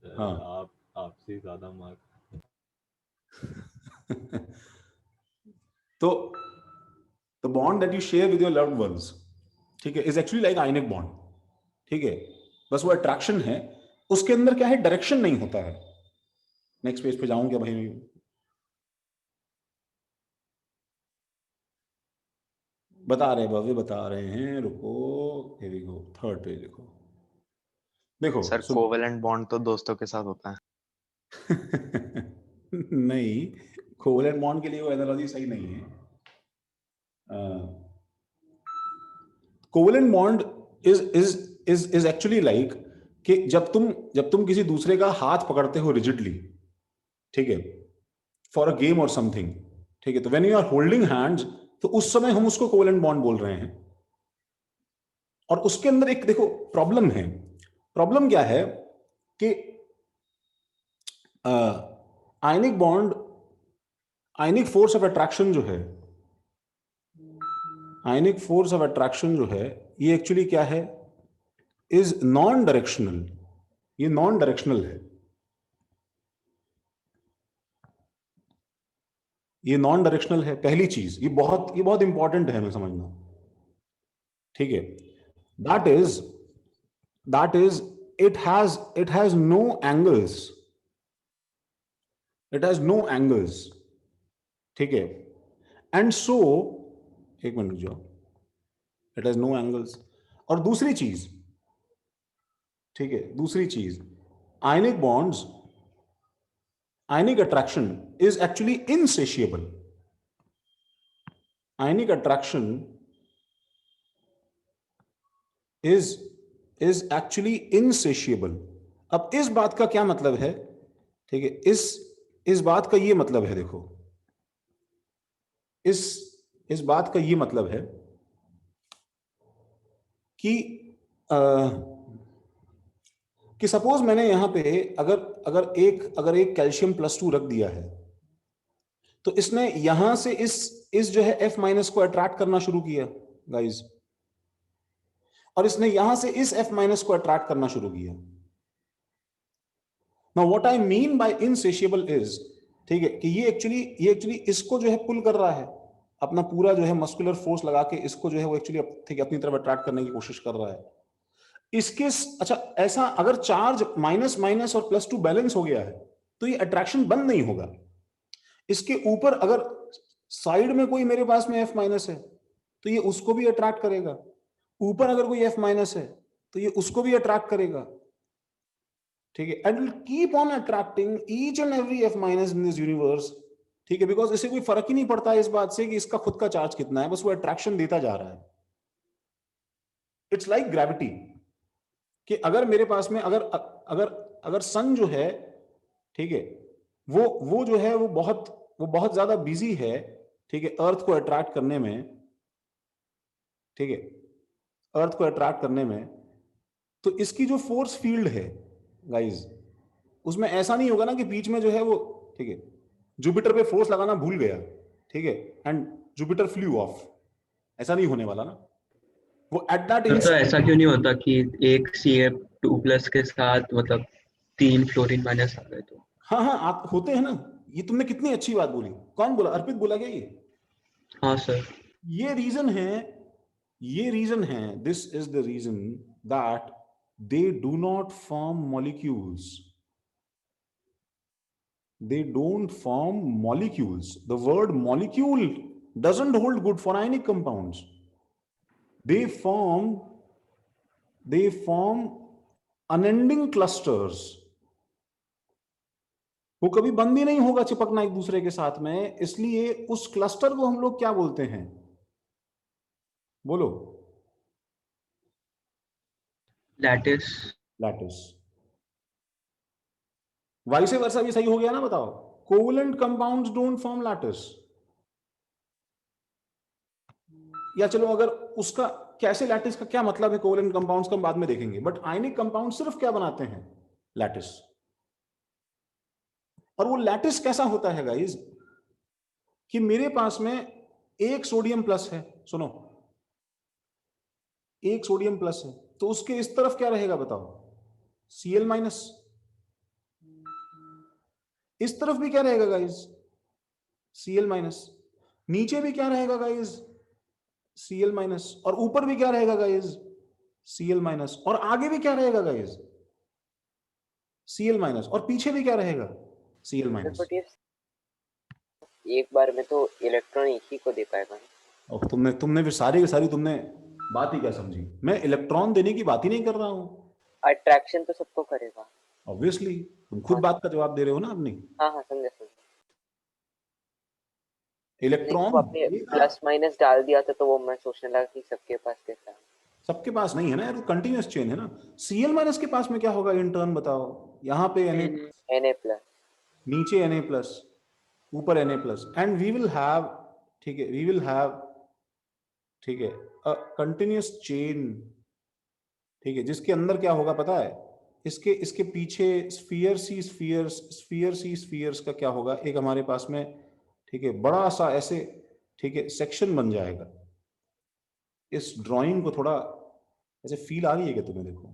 सर, हाँ. आपसे ज्यादा मार्क. तो the bond that you share with your loved ones, ठीक है, is actually like ionic bond. ठीक है, बस वो अट्रैक्शन है. उसके अंदर क्या है, डायरेक्शन नहीं होता है. नेक्स्ट पेज पे जाऊं क्या भाई? बता रहे हैं भव्य, बता रहे हैं, रुको. Here we go, third page देखो. देखो सर कोवेलेंट बॉन्ड तो दोस्तों के साथ होता है. नहीं, कोवेलेंट बॉन्ड के लिए वो एनालॉजी सही नहीं है. Covalent bond is actually like कि जब तुम किसी दूसरे का हाथ पकड़ते हो रिजिडली, ठीक है, फॉर अ गेम और समथिंग, ठीक है, तो when you are holding hands, तो उस समय हम उसको कोवेलेंट बॉन्ड बोल रहे हैं. और उसके अंदर एक देखो प्रॉब्लम है. प्रॉब्लम क्या है कि ionic bond, ionic force of attraction जो है, आयनिक फोर्स ऑफ अट्रैक्शन जो है, ये एक्चुअली क्या है, इज नॉन डायरेक्शनल. ये नॉन डायरेक्शनल है. ये नॉन डायरेक्शनल है, पहली चीज। ये बहुत इंपॉर्टेंट है हमें समझना, ठीक है। That is it has no angles, ठीक है। एंड सो, एक मिनट रुक जाओ, इट हैज नो एंगल्स। और दूसरी चीज, ठीक है, दूसरी चीज, आयनिक bonds, ionic attraction is actually insatiable. Ionic attraction is actually insatiable. अब इस बात का क्या मतलब है, ठीक है, इस बात का ये मतलब है, देखो, इस बात का ये मतलब है कि सपोज मैंने यहां पे अगर एक कैल्शियम +2 रख दिया है, तो इसने यहां से इस जो है F- को अट्रैक्ट करना शुरू किया गाइस, और इसने यहां से इस F- को अट्रैक्ट करना शुरू किया। Now what I mean by insatiable is, ठीक है, कि ये एक्चुअली इसको जो है पुल कर रहा है, अपना पूरा जो है मस्कुलर फोर्स लगा के इसको जो है वो एक्चुअली, ठीक है, अपनी तरफ अट्रैक्ट करने की कोशिश कर रहा है। इसके अच्छा, ऐसा अगर चार्ज माइनस माइनस और +2 बैलेंस हो गया है तो ये अट्रैक्शन बंद नहीं होगा। इसके ऊपर अगर साइड में कोई मेरे पास में F- है तो ये उसको भी अट्रैक्ट करेगा, ऊपर अगर कोई F- है तो ये उसको भी अट्रैक्ट करेगा, ठीक है, and will keep on attracting each and every F- in this universe, ठीक है, बिकॉज इसे कोई फर्क ही नहीं पड़ता इस बात से कि इसका खुद का चार्ज कितना है, बस वो अट्रैक्शन देता जा रहा है। इट्स लाइक ग्रेविटी, कि अगर मेरे पास में अगर सन जो है, ठीक है, वो जो है वो बहुत ज्यादा बिजी है, ठीक है, अर्थ को अट्रैक्ट करने में, ठीक है, अर्थ को अट्रैक्ट करने में, तो इसकी जो फोर्स फील्ड है गाइस, उसमें ऐसा नहीं होगा ना कि बीच में जो है वो, ठीक है, जुपिटर पे फोर्स लगाना भूल गया, ठीक है, एंड जुपिटर फ्लू ऑफ, ऐसा नहीं होने वाला ना। वो एट दैट तो ऐसा क्यों नहीं होता कि एक Cf2+ के साथ मतलब 3 फ्लोरीन माइनस आ गए तो? हाँ हाँ, आप होते हैं ना। ये तुमने कितनी अच्छी बात बोली, कौन बोला, अर्पित बोला क्या ये? हाँ सर। ये रीजन है, this is the reason that they do not form molecules, they don't form molecules. The word molecule doesn't hold good for ionic compounds. They form unending clusters. वो कभी बंद ही नहीं होगा चिपकना एक दूसरे के साथ में, इसलिए उस क्लस्टर को हम लोग क्या बोलते हैं, बोलो? लैटिस। लैटिस। वाइस वर्सा भी सही हो गया ना, बताओ? Covalent compounds don't form lattice. या चलो, अगर उसका कैसे लैटिस का क्या मतलब है, कोवलेंट कंपाउंड्स का हम बाद में देखेंगे, बट आयनिक कंपाउंड सिर्फ क्या बनाते हैं, लैटिस। और वो लैटिस कैसा होता है गाइस, कि मेरे पास में एक सोडियम प्लस है, सुनो, एक सोडियम प्लस है, तो उसके इस तरफ क्या रहेगा बताओ, Cl-। इस तरफ भी क्या रहेगा गाइस, Cl-। नीचे भी क्या रहेगा गाइस, Cl-। और ऊपर भी क्या रहेगा गाइस, Cl-। और आगे भी क्या रहेगा गाइस, Cl-। और पीछे भी क्या रहेगा, Cl-। बट ये एक बार में तो इलेक्ट्रॉन एक ही को दे पाएगा। और तुमने फिर सारी की सारी तुमने बात ही क्या समझी? मैं इलेक्ट्रॉन देने की बात ही नहीं कर रहा हूं। अट्रैक्शन तो सबको करेगा। ऑब्वियसली, तुम खुद बात का जवाब दे रहे हो ना अपनी। हाँ हाँ, समझे। इलेक्ट्रॉन तो आपने प्लस माइनस डाल दिया था तो वो मैं सोचने लगा कि सबके पास कैसा है। सबके पास नहीं है ना यार, कंटिन्यूअस चेन है ना। Cl- के पास में क्या होगा इन टर्न, बताओ? यहाँ पे Na+। नीचे Na+, ऊपर Na+, and we will have, ठीक है, वी विल हैव, ठीक है, अ कंटिन्यूअस चेन, ठीक है, जिसके अंदर क्या होगा पता है, इसके पीछे स्फीयर्स का क्या होगा, एक हमारे पास में, ठीक है, बड़ा सा ऐसे, ठीक है, सेक्शन बन जाएगा। इस ड्राइंग को थोड़ा ऐसे फील आ रही है क्या तुम्हें? देखो,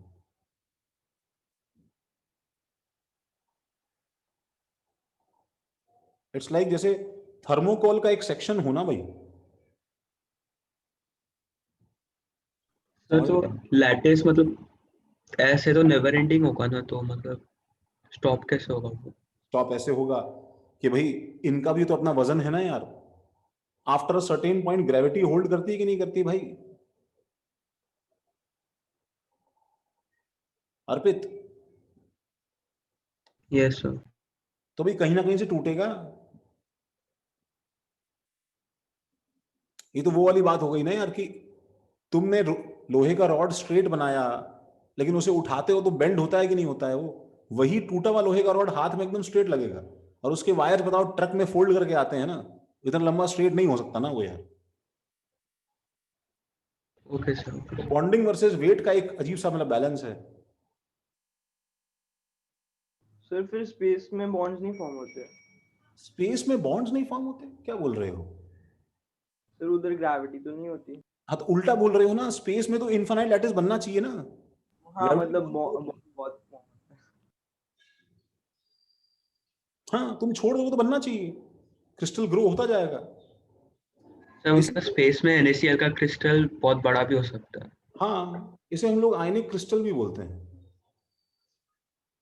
इट्स लाइक जैसे थर्मोकोल का एक सेक्शन हो ना भाई। सर तो लैटिस मतलब ऐसे तो नेवर एंडिंग होगा ना, तो मतलब स्टॉप कैसे होगा वो? स्टॉप ऐसे होगा कि भाई इनका भी तो अपना वजन है ना यार। After a certain point gravity hold करती है कि नहीं करती भाई अर्पित? Yes sir. तो भाई कहीं ना कहीं से टूटेगा। ये तो वो वाली बात हो गई ना यार कि तुमने लोहे का रॉड स्ट्रेट बनाया, लेकिन उसे उठाते हो तो बेंड होता है कि नहीं होता है वो। वही टूटा हुआ लोहे का रॉड हाथ में एकदम स्ट्रेट लगेगा, और उसके वायर बताओ ट्रक में फोल्ड करके आते हैं ना, इतना लंबा स्ट्रेट नहीं हो सकता ना वो यार। Okay sir, okay. Bonding versus weight का एक अजीब सा मतलब बैलेंस है। सर फिर स्पेस में बॉन्ड्स नहीं फॉर्म होते? स्पेस में बॉन्ड्स नहीं फॉर्म होते? क्या बोल रहे हो? सर उधर ग्रेविटी तो नहीं होती? हाँ तो उल्टा बोल रहे हो ना, स्पेस में तो इनफाइनाइट लैटिस बनना चाहिए ना। हाँ मतलब बहुत हाँ तुम छोड़ दो तो बनना चाहिए, क्रिस्टल ग्रो होता जाएगा। सर मतलब स्पेस में NaCl का क्रिस्टल बहुत बड़ा भी हो सकता है। हाँ इसे हम लोग आयनिक क्रिस्टल भी बोलते हैं,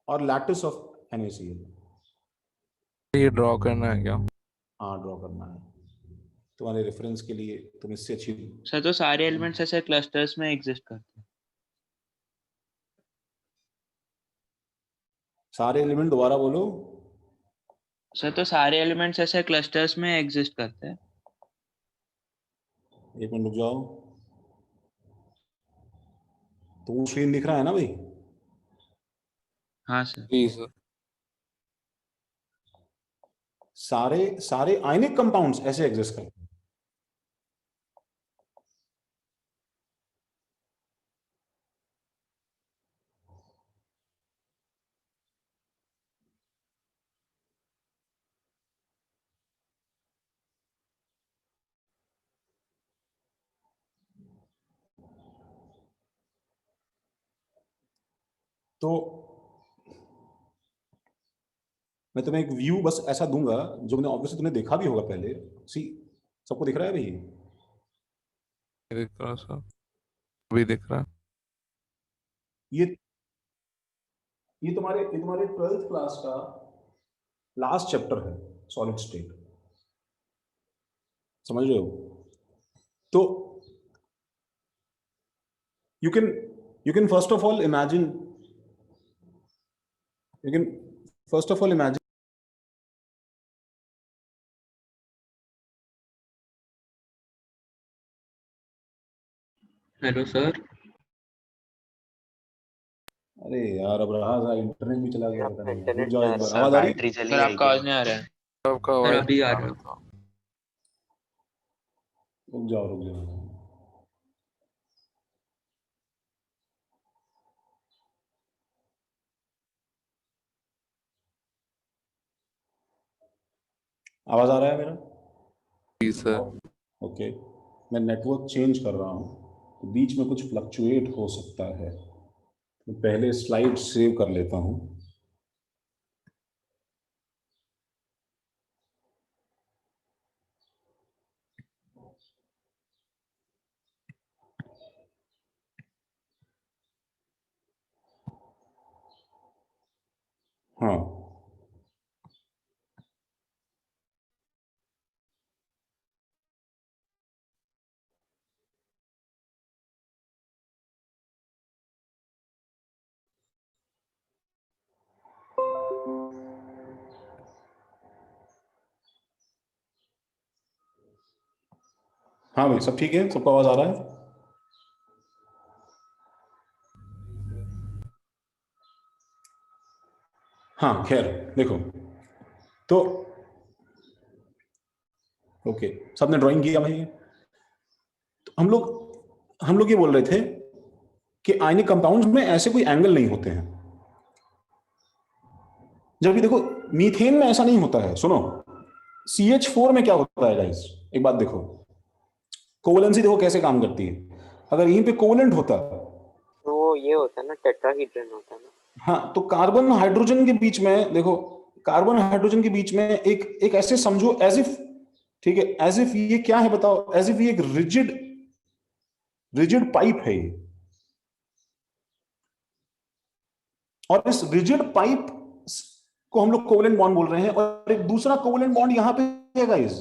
और लैटिस ऑफ NaCl। ये ड्रॉ करना है क्या? हाँ ड्रॉ करना है तुम्हारे रेफरेंस के लिए, तुम इससे अच्छी। सर तो सारे एलिमेंट्स ऐसे क्लस्टर्स में एग्जिस्ट करते हैं? सारे एलिमेंट दोबारा बोलो। सर तो सारे एलिमेंट्स ऐसे क्लस्टर्स में एग्जिस्ट करते हैं? एक मिनट रुक जाओ, तो वो स्क्रीन दिख रहा है ना भाई? हाँ सर। Please sir. सारे सारे आयनिक कंपाउंड्स ऐसे एग्जिस्ट करते हैं। तो मैं तुम्हें एक व्यू बस ऐसा दूंगा जो मैंने ऑब्वियसली तुमने देखा भी होगा पहले। सी, सबको दिख रहा है भाई? दिख रहा सर, अभी दिख रहा। ये ये तुम्हारे 12th क्लास का लास्ट चैप्टर है, सॉलिड स्टेट। समझ रहे हो? तो you can first of all imagine, you can first of all imagine hello sir. अरे यार अब रहा था, इंटरनेट भी चला गया, पता नहीं। रुक इंटरनेट जाओ एक बार, सर आवाज आ रही? बैटरी चली सर गई आपका क्या? आवाज नहीं आ रहा है। आपका सर आवाज अभी आ आ रहा है। रहा था। रुक जाओ। आवाज आ रहा है मेरा? जी सर। ओके, मैं नेटवर्क चेंज कर रहा हूँ, तो बीच में कुछ फ्लक्चुएट हो सकता है, तो पहले स्लाइड सेव कर लेता हूँ। हाँ हाँ भाई, सब ठीक है? सबको आवाज आ रहा है? हाँ खैर देखो, तो ओके, सबने ड्राइंग किया भाई? तो हम लोग ये बोल रहे थे कि आयनिक कंपाउंड्स में ऐसे कोई एंगल नहीं होते हैं, जबकि देखो मीथेन में ऐसा नहीं होता है। सुनो, CH4 में क्या होता है गाइस, एक बात देखो, कोवलेंसी देखो कैसे काम करती है। अगर यहीं पे कोवलेंट होता तो वो ये होता है ना, टेट्राहीड्रन होता है ना। हाँ, तो कार्बन हाइड्रोजन के बीच में देखो, कार्बन हाइड्रोजन के बीच में एक ऐसे समझो एज इफ ठीक है, एज इफ ये क्या है बताओ, एज इफ ये एक रिजिड पाइप है ये, और इस रिजिड पाइप को हम लोग कोवेलेंट बॉन्ड बोल रहे हैं, और एक दूसरा कोवेलेंट बॉन्ड यहां पे है गाइस,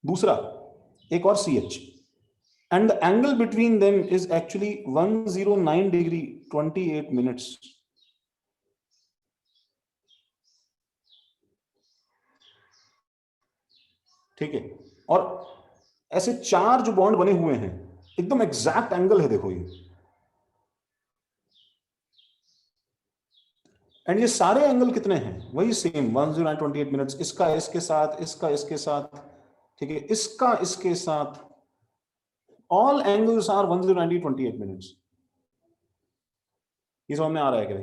दूसरा एक और CH, and the angle between them is actually 109 degree 28 minutes. ठीक है, और ऐसे 4 जो बॉन्ड बने हुए हैं, एकदम एग्जैक्ट एंगल है, देखो ये, एंड ये सारे एंगल कितने हैं, वही सेम 109 28 मिनट्स, इसका इसके साथ, इसका इसके साथ, ठीक है, इसका इसके साथ, ऑल एंगल्स आर 109 28 मिनट्स। ये समझ में आ रहा है क्या?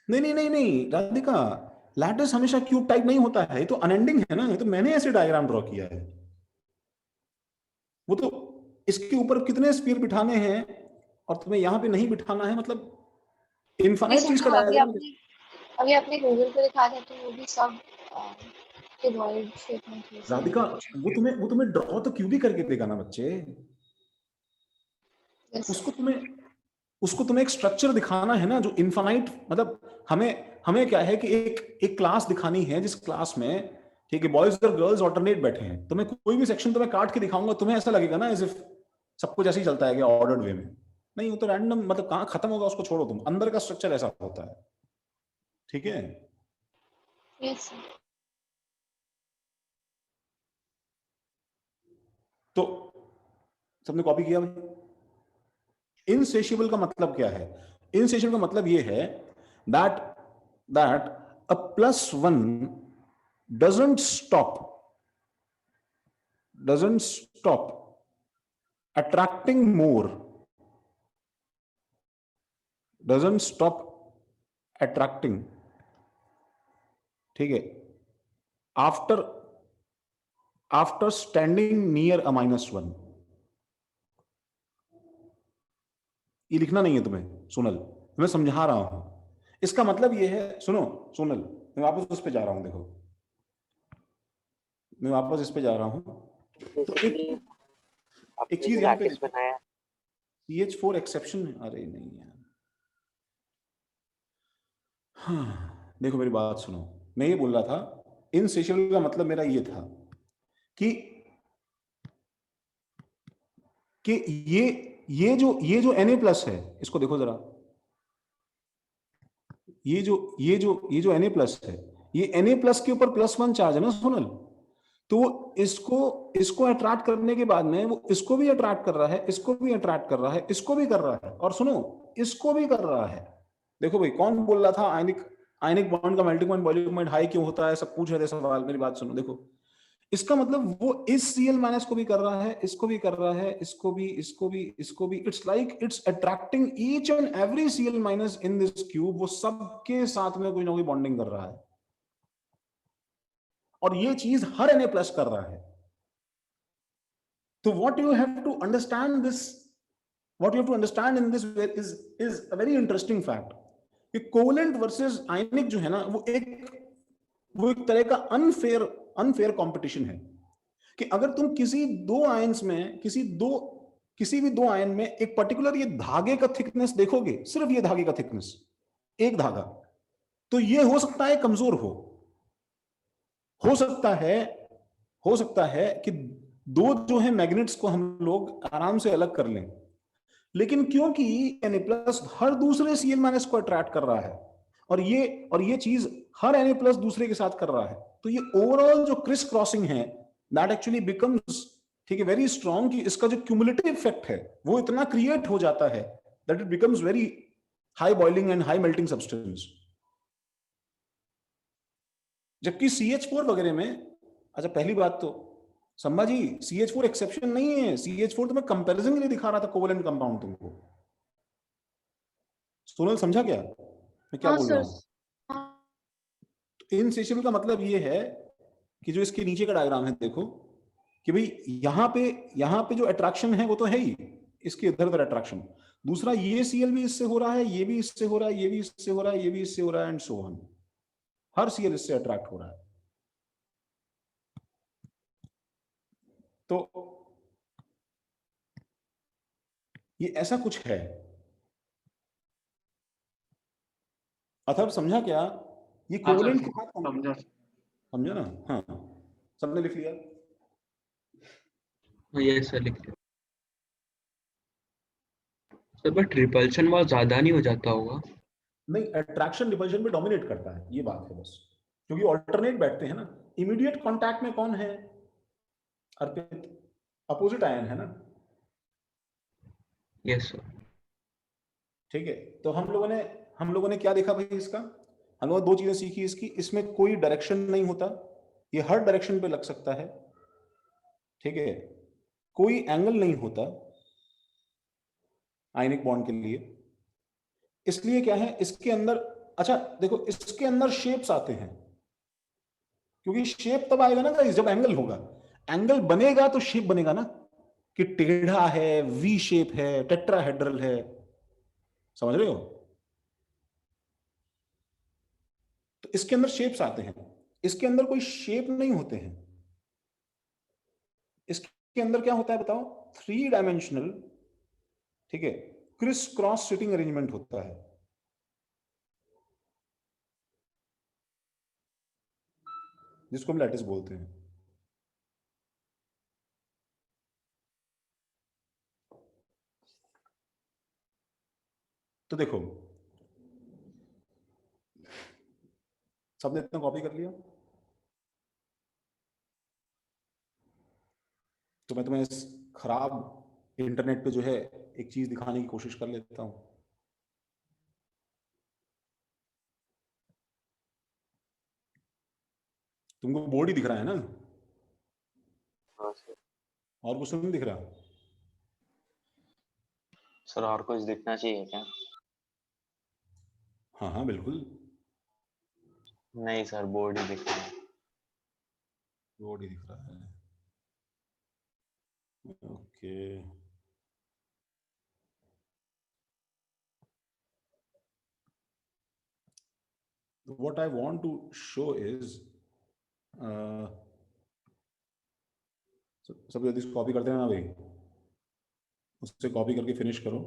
नहीं नहीं नहीं नहीं राधिका, लैटिस हमेशा क्यूब टाइप नहीं होता है, ये तो अनएंडिंग है ना, ये तो मैंने ऐसे डायग्राम ड्रॉ किया है। वो तो इसके ऊपर कितने स्फीयर बिठाने हैं और तुम्हें यहां पे नहीं बिठाना है, मतलब इनफाइनाइट चीज का डायग्राम। अभी अपने गूगल पे दिखा दे तो वो भी सब क्यूबॉइड शेप में थे। राधिका वो तुम्हें ड्रॉ तो क्यूब ही करके देगा ना बच्चे, उसको तुम्हें एक स्ट्रक्चर दिखाना है ना जो इनफाइनाइट, मतलब हमें क्या है कि एक क्लास दिखानी है जिस क्लास में, ठीक है, बॉयज और गर्ल्स ऑल्टरनेट बैठे हैं, तो मैं कोई भी सेक्शन तुम्हें काट के दिखाऊंगा, तुम्हें ऐसा लगेगा ना एज इफ सब कुछ ऐसे ही चलता है ऑर्डर्ड वे में, नहीं वो तो रैंडम, मतलब कहां खत्म होगा उसको छोड़ो, तुम अंदर का स्ट्रक्चर ऐसा होता है। ठीक है, यस तो सबने कॉपी किया भाई? इनसेशिएबल का मतलब क्या है? इनसेशिएबल का मतलब ये है that a +1 doesn't stop attracting more, doesn't stop attracting, ठीक है, after standing near a -1। ये लिखना नहीं है तुम्हें सोनल, मैं समझा रहा हूं। इसका मतलब ये है, सुनो सोनल, मैं वापस उस पे जा रहा हूं, देखो मैं वापस इस पे जा रहा हूं, तो एक चीज यहाँ पे बनाया CH4 एक्सेप्शन, अरे नहीं यार, हाँ देखो मेरी बात सुनो, मैं ये बोल रहा था इनसेशिएबल का मतलब मेरा ये था कि ये जो Na+ है, इसको देखो जरा, ये जो Na+ है, ये Na+ के ऊपर +1 चार्ज है ना सोनल, तो इसको अट्रैक्ट करने के बाद में वो इसको भी अट्रैक्ट कर रहा है, इसको भी अट्रैक्ट कर रहा है, इसको भी कर रहा है, और सुनो इसको भी कर रहा है। देखो भाई, कौन बोल रहा था आयनिक बॉन्ड का melting point boiling point high क्यों होता है, सब पूछ रहे थे सवाल, मेरी बात सुनो, देखो इसका मतलब वो इस Cl- को भी कर रहा है, इसको भी कर रहा है, इसको भी, it's like it's attracting each and every Cl- in this cube, वो सबके साथ में कोई ना कोई बॉन्डिंग कर रहा है, और ये चीज हर Na+ कर रहा है। तो what you have to understand in this is a very interesting fact कि कोवेलेंट वर्सेस आयनिक जो है ना, वो एक तरह का अनफेयर कंपटीशन है कि अगर तुम किसी भी दो आयन में एक पर्टिकुलर ये धागे का थिकनेस देखोगे, सिर्फ ये धागे का थिकनेस, एक धागा, तो ये हो सकता है कमजोर हो सकता है कि दो जो है मैग्नेट्स को हम लोग आराम से अलग कर लें, लेकिन क्योंकि Na+ हर दूसरे Cl- को अट्रैक्ट कर रहा है, और ये चीज हर Na+ दूसरे के साथ कर रहा है, तो ये ओवरऑल जो क्रिस क्रॉसिंग है दैट एक्चुअली बिकम्स, ठीक है, वेरी स्ट्रॉन्ग, कि इसका जो क्यूमुलेटिव इफेक्ट है वो इतना क्रिएट हो जाता है that it becomes very high boiling and high melting substance. जबकि CH4 वगैरह में, अच्छा पहली बात तो संभा जी, CH4 एक्सेप्शन नहीं है, CH4 तो मैं कंपैरिजन के लिए दिखा रहा था कोवेलेंट कंपाउंड तुमको। सोनल समझा क्या मैं क्या बोल रहा हूं? इनसेशिएबल का मतलब ये है कि जो इसके नीचे का डायग्राम है देखो, कि भाई यहाँ पे जो अट्रैक्शन है वो तो है ही, इसके इधर उधर अट्रैक्शन, दूसरा ये Cl भी इससे हो रहा है, ये भी इससे हो रहा है, ये भी इससे हो रहा है, ये भी इससे हो रहा है, and so on, her Cl इससे अट्रैक्ट हो रहा है। तो ये ऐसा कुछ है। अथर्व समझा क्या? ये कोवलेंट के साथ समझा ना? हाँ, सबने लिख लिया? ये सर लिख लिया सर, बट रिपल्शन बहुत ज्यादा नहीं हो जाता होगा? नहीं, अट्रैक्शन रिपल्शन पे डोमिनेट करता है, ये बात है बस, क्योंकि ऑल्टरनेट बैठते हैं ना। इमीडिएट कांटेक्ट में कौन है अर्पित? अपोजिट आयन है ना। Yes sir. ठीक है, तो हम लोगों ने क्या देखा भाई इसका? हम लोगों ने दो चीजें सीखी इसकी। इसमें कोई डायरेक्शन नहीं होता, ये हर डायरेक्शन पे लग सकता है। ठीक है, कोई एंगल नहीं होता आयनिक बॉन्ड के लिए। इसलिए क्या है इसके अंदर, अच्छा देखो, इसके अंदर शेप्स आते हैं, क्योंकि शेप तब आएगा ना गाइस जब एंगल होगा। एंगल बनेगा तो शेप बनेगा ना, कि टेढ़ा है, वी शेप है, टेट्राहेड्रल है, समझ रहे हो? तो इसके अंदर शेप्स आते हैं, इसके अंदर कोई शेप नहीं होते हैं। इसके अंदर क्या होता है बताओ? 3 डायमेंशनल, ठीक है, क्रिस क्रॉस सिटिंग अरेंजमेंट होता है। जिसको हम लैटिस बोलते हैं। तो देखो, सबने इतना कॉपी कर लिया? तो मैं तुम्हें इस खराब इंटरनेट पे जो है एक चीज दिखाने की कोशिश कर लेता हूं। तुमको बोर्ड ही दिख रहा है ना? हाँ सर। और कुछ तो नहीं दिख रहा? सर और कुछ दिखना चाहिए क्या? हाँ हाँ बिल्कुल, नहीं सर, बोर्ड ही दिख रहा है। बोर्ड ही दिख रहा है। Okay, what I want to show is सब जल्दी से कॉपी करते हैं ना भाई, उससे कॉपी करके फिनिश करो।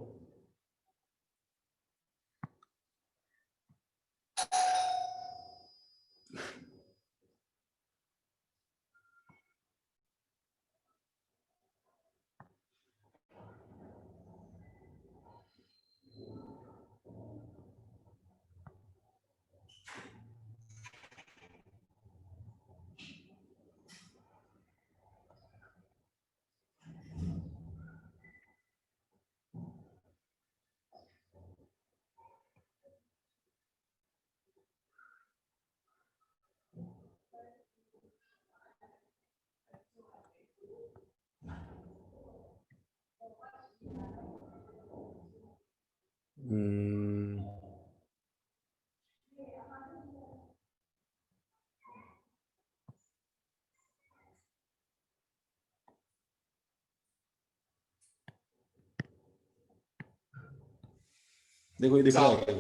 देखो ये दिख रहा है क्या?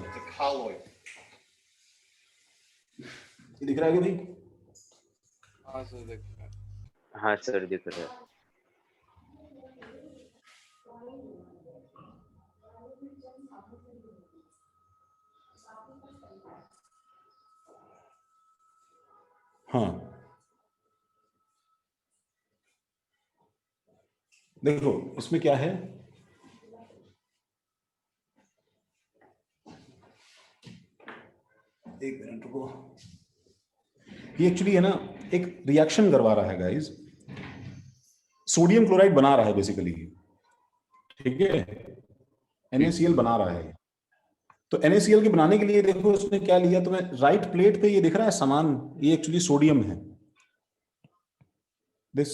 ये दिख रहा है कि नहीं? हाँ सर देख रहा है। हाँ सर दिख रहा है। हाँ देखो इसमें क्या है, एक मिनट रुको। ये एक्चुअली है ना एक रिएक्शन करवा रहा है गाइस, सोडियम क्लोराइड बना रहा है बेसिकली, ठीक है, NaCl बना रहा है। तो NaCl के बनाने के लिए देखो उसने क्या लिया, तुम्हें राइट प्लेट पे ये दिख रहा है सामान, ये एक्चुअली सोडियम है। दिस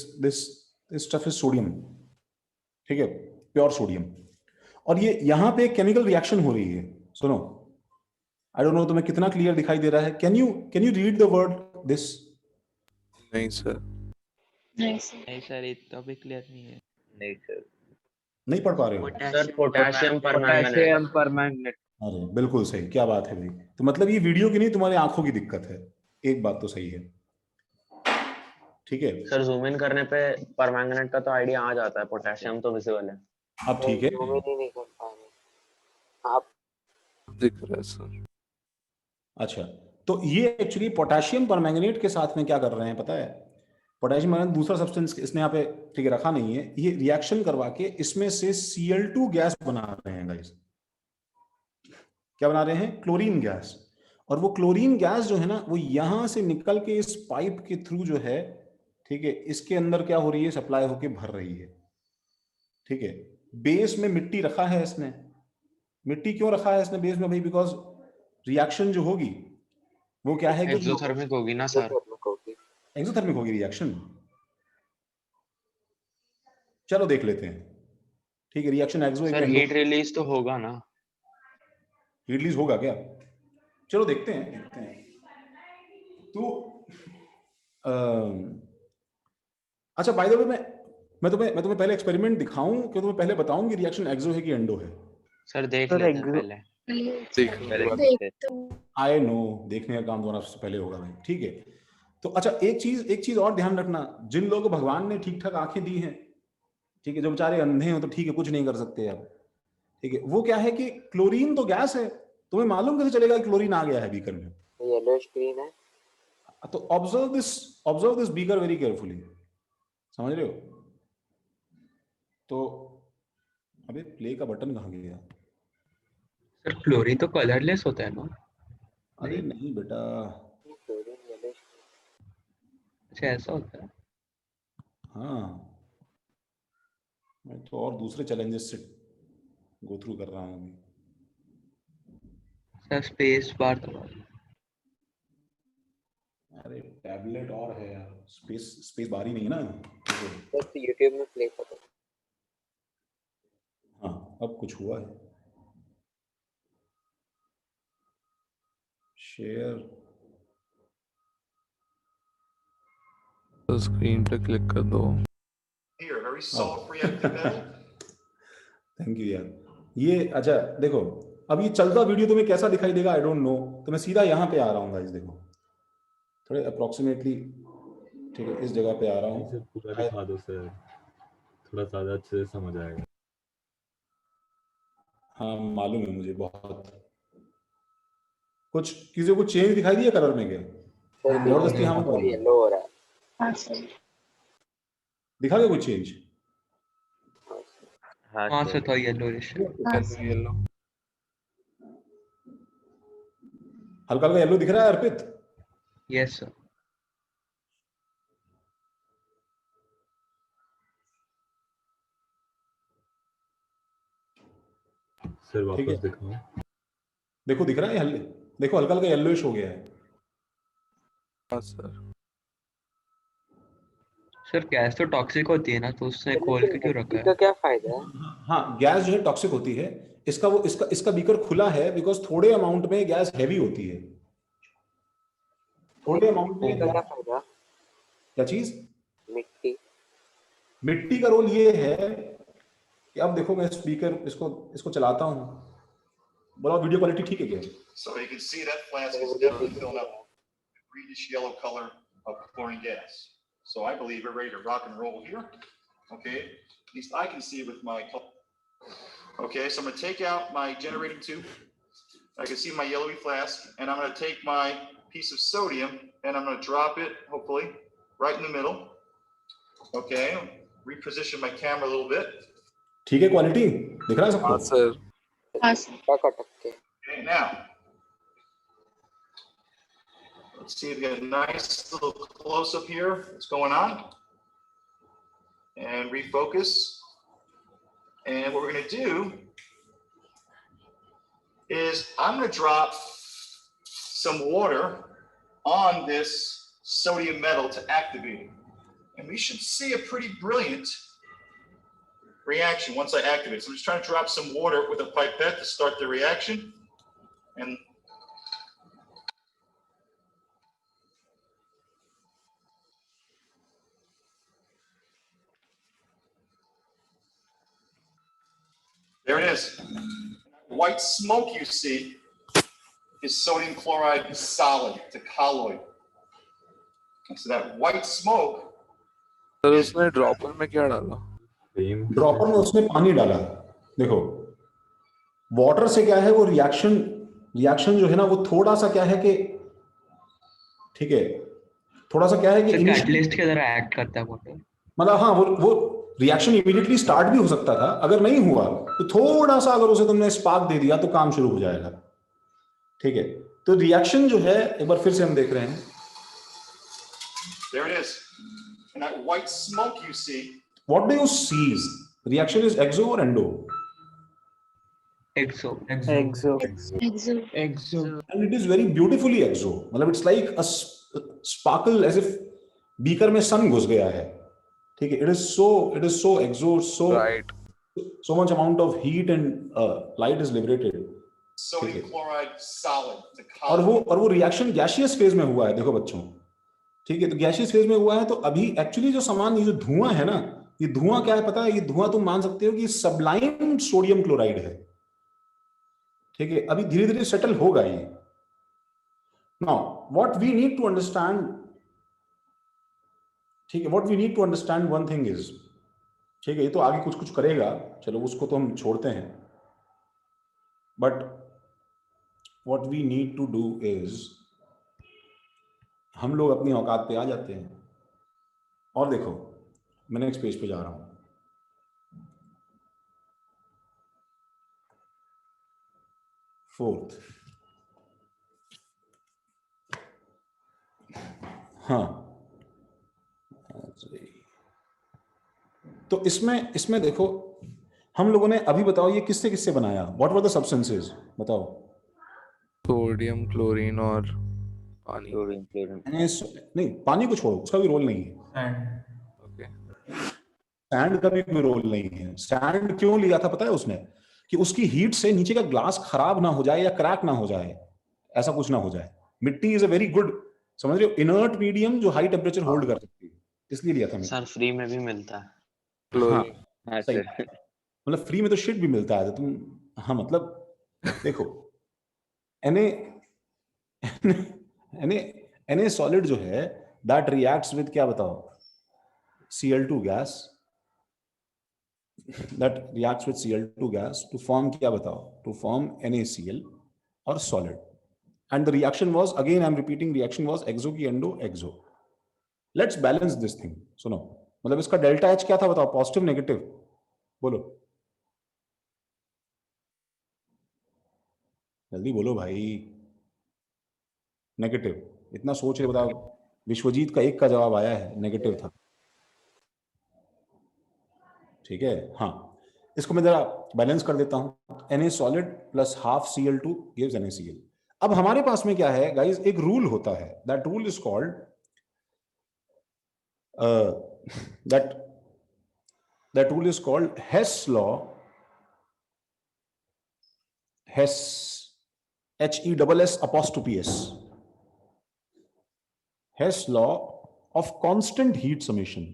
स्टफ इज सोडियम, ठीक है, प्योर सोडियम। और ये यहां पे केमिकल रिएक्शन हो रही है, सुनो। आई डोंट नो तुम्हें कितना क्लियर दिखाई दे रहा है। Can you read the word this? नहीं सर। नहीं सर। नहीं सर, इतना भी क्लियर नहीं है। नहीं सर। नहीं पढ़ पा रहे हो? Sir potassium permanganate. अरे बिल्कुल सही, क्या बात है भाई। तो मतलब ये वीडियो की नहीं, तुम्हारी आंखों की दिक्कत है। एक बात तो सही है, ठीक है, सर जूम इन करने पे परमैंगनेट का तो आइडिया आ जाता है, पोटेशियम तो विजिबल है। अब ठीक है, जो भी नहीं कर पा रहे आप। दिख रहा है सर। अच्छा तो ये एक्चुअली पोटेशियम परमैंगनेट के साथ में क्या कर रहे हैं पता है, पोटेशियम परमैंगनेट दूसरा सब्सटेंस इसने यहाँ पे ठीक है रखा नहीं है, ये रिएक्शन करवा के इसमें से Cl2 गैस बना रहे हैं गाइस। क्या बना रहे हैं? Chlorine gas. और वो क्लोरीन गैस जो है ना वो यहां से निकल के इस पाइप के थ्रू जो है, ठीक है, इसके अंदर क्या हो रही है, सप्लाई होके भर रही है। ठीक है, बेस में मिट्टी रखा है इसने। मिट्टी क्यों रखा है इसने बेस में भाई? बिकॉज रिएक्शन जो होगी वो क्या है कि एक्सोथर्मिक होगी ना सर। एक्सोथर्मिक होगी रिएक्शन। चलो देख लेते हैं, ठीक है, रिएक्शन एक्सो सर हीट रिलीज तो होगा ना? हीट रिलीज होगा क्या? चलो देखते हैं। तो अच्छा बाय द वे मैं तुम्हें पहले एक्सपेरिमेंट दिखाऊं कि तुम्हें पहले बताऊं कि रिएक्शन एक्सो है कि एंडो है? सर देख लेते हैं पहले। देख तो आई नो, देखने का काम तुम्हारा सबसे पहले होगा भाई, ठीक है। तो अच्छा एक चीज और ध्यान रखना, जिन लोगों को भगवान ने ठीक ठाक आंखें दी हैं, ठीक है, जो बेचारे अंधे हैं तो ठीक है कुछ नहीं कर सकते अब, ठीक है, वो क्या है कि क्लोरीन तो गैस है, तुम्हें मालूम कैसे चलेगा कि क्लोरीन आ गया है बीकर में? येलो स्क्रीन है। तो observe this beaker very carefully, समझ रहे हो? तो अबे प्ले का बटन कहाँ गया? सर क्लोरीन तो कलरलेस होता है ना? अरे नहीं बेटा, क्लोरीन येलो। अच्छा ऐसा होता है। हाँ मैं तो और दूसरे चैलेंजेस से गो थ्रू कर रहा हूँ अभी। सर स्पेस बार दबा। अरे टैबलेट और है यार, स्पेस बार ही नहीं है ना। बस यूट्यूब में प्ले करो। हाँ अब कुछ हुआ है, शेयर तो स्क्रीन पे क्लिक कर दो। थैंक यू यार। ये अच्छा देखो, अब ये चलता वीडियो तुम्हें कैसा दिखाई देगा आई डोंट नो, तो मैं सीधा यहाँ पे आ रहा हूँ गाइस, देखो थोड़े अप्रोक्सीमेटली, ठीक है, इस जगह पे आ रहा हूँ। इसे पूरा दिखा दो सर, थोड़ा ज्यादा अच्छे से समझ आएगा। हाँ मालूम है मुझे, बहुत कुछ किसी को चेंज दिखाई दिया कलर में क्या? जबरदस्ती हाँ मत बोलो। येलो हो रहा है। हाँ सर। दिखा क्या कुछ चेंज? हाँ सर थोड़ा येलोइश। येलो हल्का हल्का येलो दिख रहा है अर्पित? Yes sir. सर ठीक है, वापस दिखाओ। देखो दिख रहा है हल्के, देखो हल्का हल्का येलोइश हो गया है। हाँ सर। सर गैस तो टॉक्सिक होती है ना, तो उसने खोल के क्यों रखा इसका है? क्या फायदा है? हाँ गैस जो है टॉक्सिक होती है, इसका बीकर खुला है बिकॉज थोड़े अमाउंट में गैस हैवी होती है, थोड़े अमाउंट में इसका क्या फायदा? क्या चीज? मिट्टी का रोल ये है कि अब देखो मैं स्पीकर इसको चलाता हूँ, बोला वीडियो क्वालिटी ठीक है क्या? So you can see that flask is definitely filled up with greenish yellow color of chlorine gas. So I believe we're ready to rock and roll here. Okay, at least I can see with my. Okay, so I'm going to take out my generating tube. I can see my yellowy flask, and I'm going to take my piece of sodium and I'm going to drop it, hopefully, right in the middle. Okay, reposition my camera a little bit. ठीक है, quality दिख रहा है सबको? हाँ sir. हाँ sir. Okay, now let's see if we get a nice little close up here. What's going on? And refocus. And what we're going to do is I'm going to drop some water on this sodium metal to activate it. And we should see a pretty brilliant reaction once I activate it. So I'm just trying to drop some water with a pipette to start the reaction. And there it is. White smoke you see is sodium chloride solid. It's a colloid. And so that white smoke sir उसने dropper में क्या डाला? Dropper में उसने पानी डाला। देखो water से क्या है, वो रिएक्शन जो है ना वो थोड़ा सा क्या है कि, ठीक है, थोड़ा सा क्या है कि सर initially- कैटलिस्ट की तरह एक्ट करता है वाटर। मतलब हाँ, वो रिएक्शन इमीडिएटली स्टार्ट भी हो सकता था, अगर नहीं हुआ तो थोड़ा सा अगर उसे तुमने स्पार्क दे दिया तो काम शुरू हो जाएगा। ठीक है, तो रिएक्शन जो है एक बार फिर से हम देख रहे हैं। There it is. And that white smoke you see, What do you see? Reaction is exo or endo? Exo. Exo. And it is very beautifully exo. मतलब it's like a sparkle as if beaker में सन घुस गया है। ठीक है, it is so exo, Right. so much amount of heat and light is liberated. sodium chloride solid. The और color. वो reaction gaseous phase में हुआ है। देखो बच्चों, ठीक है, तो गैसियस फेज में हुआ है, तो अभी एक्चुअली जो सामान, ये जो धुआं है ना, ये धुआं क्या है पता है? ये धुआं तुम मान सकते हो कि सबलाइम सोडियम क्लोराइड है। ठीक है, अभी धीरे धीरे सेटल होगा ये। Now what we need to understand, ठीक है, what we need to understand one thing is, ठीक है, ये तो आगे कुछ कुछ करेगा, चलो उसको तो हम छोड़ते हैं, but what we need to do is, हम लोग अपनी औकात पे आ जाते हैं। और देखो मैं नेक्स्ट पेज पे जा रहा हूं। फोर्थ, हाँ, तो इसमें देखो हम लोगों ने अभी, बताओ ये किससे किससे बनाया? व्हाट वर द सब्सटेंसेस, बताओ। सोडियम, क्लोरीन और पानी। नहीं, पानी को छोड़ो, उसका भी रोल नहीं है। ओके। सैंड का भी कोई रोल नहीं है। सैंड क्यों लिया था पता है उसने? कि उसकी हीट से नीचे का ग्लास खराब ना हो जाए या क्रैक ना हो जाए, ऐसा कुछ ना हो जाए। मिट्टी इज अ वेरी गुड, समझ रहे हो, इनर्ट मीडियम जो हाई टेम्परेचर होल्ड कर सकती है, इसलिए लिया था। सर फ्री में भी मिलता है क्लोरीन। हाँ सही, सर। मतलब फ्री में तो शिट भी मिलता है, तो तुम, हाँ मतलब देखो Na सॉलिड जो है दैट रिएक्ट्स विद क्या बताओ, Cl2 gas, that reacts with Cl2 gas to form क्या बताओ, टू फॉर्म NaCl और solid. And the reaction was, again I am repeating, reaction was exo की endo exo. Let's balance this thing. सुनो, मतलब इसका delta H क्या था बताओ, पॉजिटिव नेगेटिव, बोलो जल्दी बोलो भाई। नेगेटिव। इतना सोच के बताओ, विश्वजीत का एक का जवाब आया है, नेगेटिव था। ठीक है, हाँ, इसको मैं जरा बैलेंस कर देता हूं। Na solid plus half Cl2 gives NaCl। अब हमारे पास में क्या है गाइस, एक रूल होता है, that rule is called that rule is called Hess law, Hess, HESS, Hess law of constant heat summation,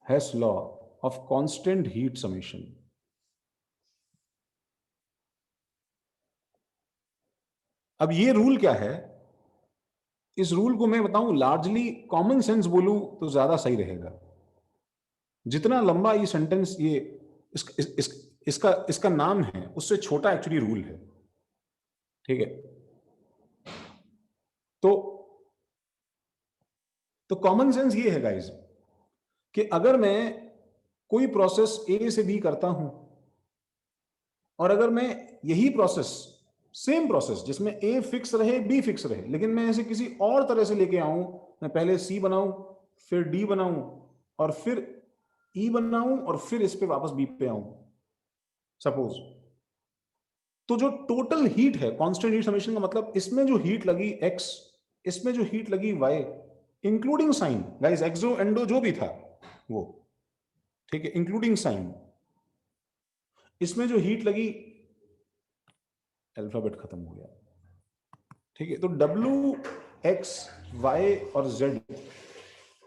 Hess law of constant heat summation। अब ये रूल क्या है? इस रूल को मैं बताऊं, लार्जली कॉमन सेंस बोलूं तो ज्यादा सही रहेगा। जितना लंबा ये सेंटेंस, ये इसका नाम है, उससे छोटा एक्चुअली रूल है। ठीक है, तो कॉमन सेंस ये है गाइस कि अगर मैं कोई प्रोसेस A से B करता हूं, और अगर मैं यही प्रोसेस, सेम प्रोसेस जिसमें A फिक्स रहे B फिक्स रहे, लेकिन मैं इसे किसी और तरह से लेके आऊं, मैं पहले C बनाऊं, फिर D बनाऊं, और फिर E बनाऊं, और फिर इस पे वापस B पे आऊं, सपोज, तो जो टोटल हीट है, कांस्टेंट हीट समेशन का मतलब, इसमें जो हीट लगी X, इसमें जो हीट लगी Y, इंक्लूडिंग साइन गाइस, एक्सो एंडो जो भी था वो, ठीक है, इंक्लूडिंग साइन, इसमें जो हीट लगी, अल्फाबेट खत्म हो गया, ठीक है, तो W, X, Y और Z,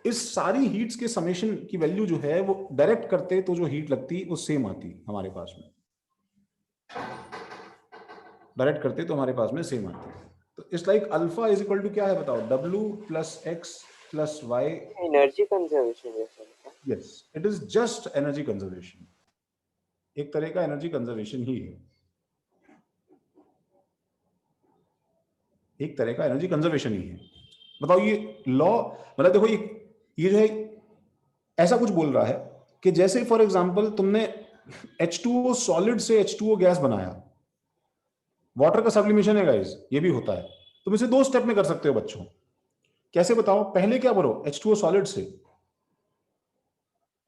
इस सारी हीट्स के समेशन की वैल्यू जो है वो डायरेक्ट करते तो जो हीट लगती वो सेम आती हमारे पास में, डायरेक्ट करते तो हमारे पास में सेम आती। तो it's like alpha is equal to क्या है बताओ, W plus X plus y. Energy conservation जैसा है क्या? Yes, it is just energy conservation. एक तरह का एनर्जी कंजर्वेशन ही है, एक तरह का एनर्जी कंजर्वेशन ही है। बताओ ये लॉ, मतलब देखो ये जो है ऐसा कुछ बोल रहा है कि जैसे फॉर एग्जांपल तुमने H2O सॉलिड से H2O गैस बनाया, वाटर का सब्लिमेशन है गाइस, ये भी होता है। तुम इसे 2 स्टेप में कर सकते हो बच्चों। कैसे बताओ? पहले क्या करो, H2O सॉलिड से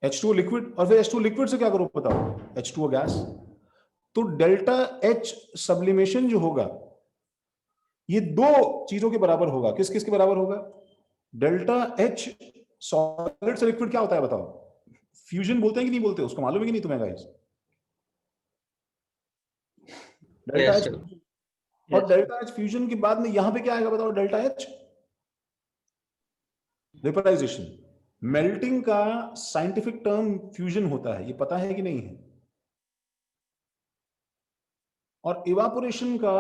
H2O लिक्विड, और फिर H2O लिक्विड से क्या करो बताओ, H2O गैस। तो डेल्टा H सब्लिमेशन जो होगा ये 2 चीजों के बराबर होगा। किस किस के बराबर होगा? डेल्टा H सॉलिड से लिक्विड क्या होता है बताओ? फ्यूजन बोलते हैं कि नहीं बोलते? उसको मालूम है कि नहीं तुम्हें guys? Delta Yes, H sir. और Yes. डेल्टा H फ्यूजन के बाद में यहां पे क्या आएगा बताओ? Delta H vaporisation. मेल्टिंग का साइंटिफिक टर्म फ्यूजन होता है, ये पता है कि नहीं है? और इवापोरेशन का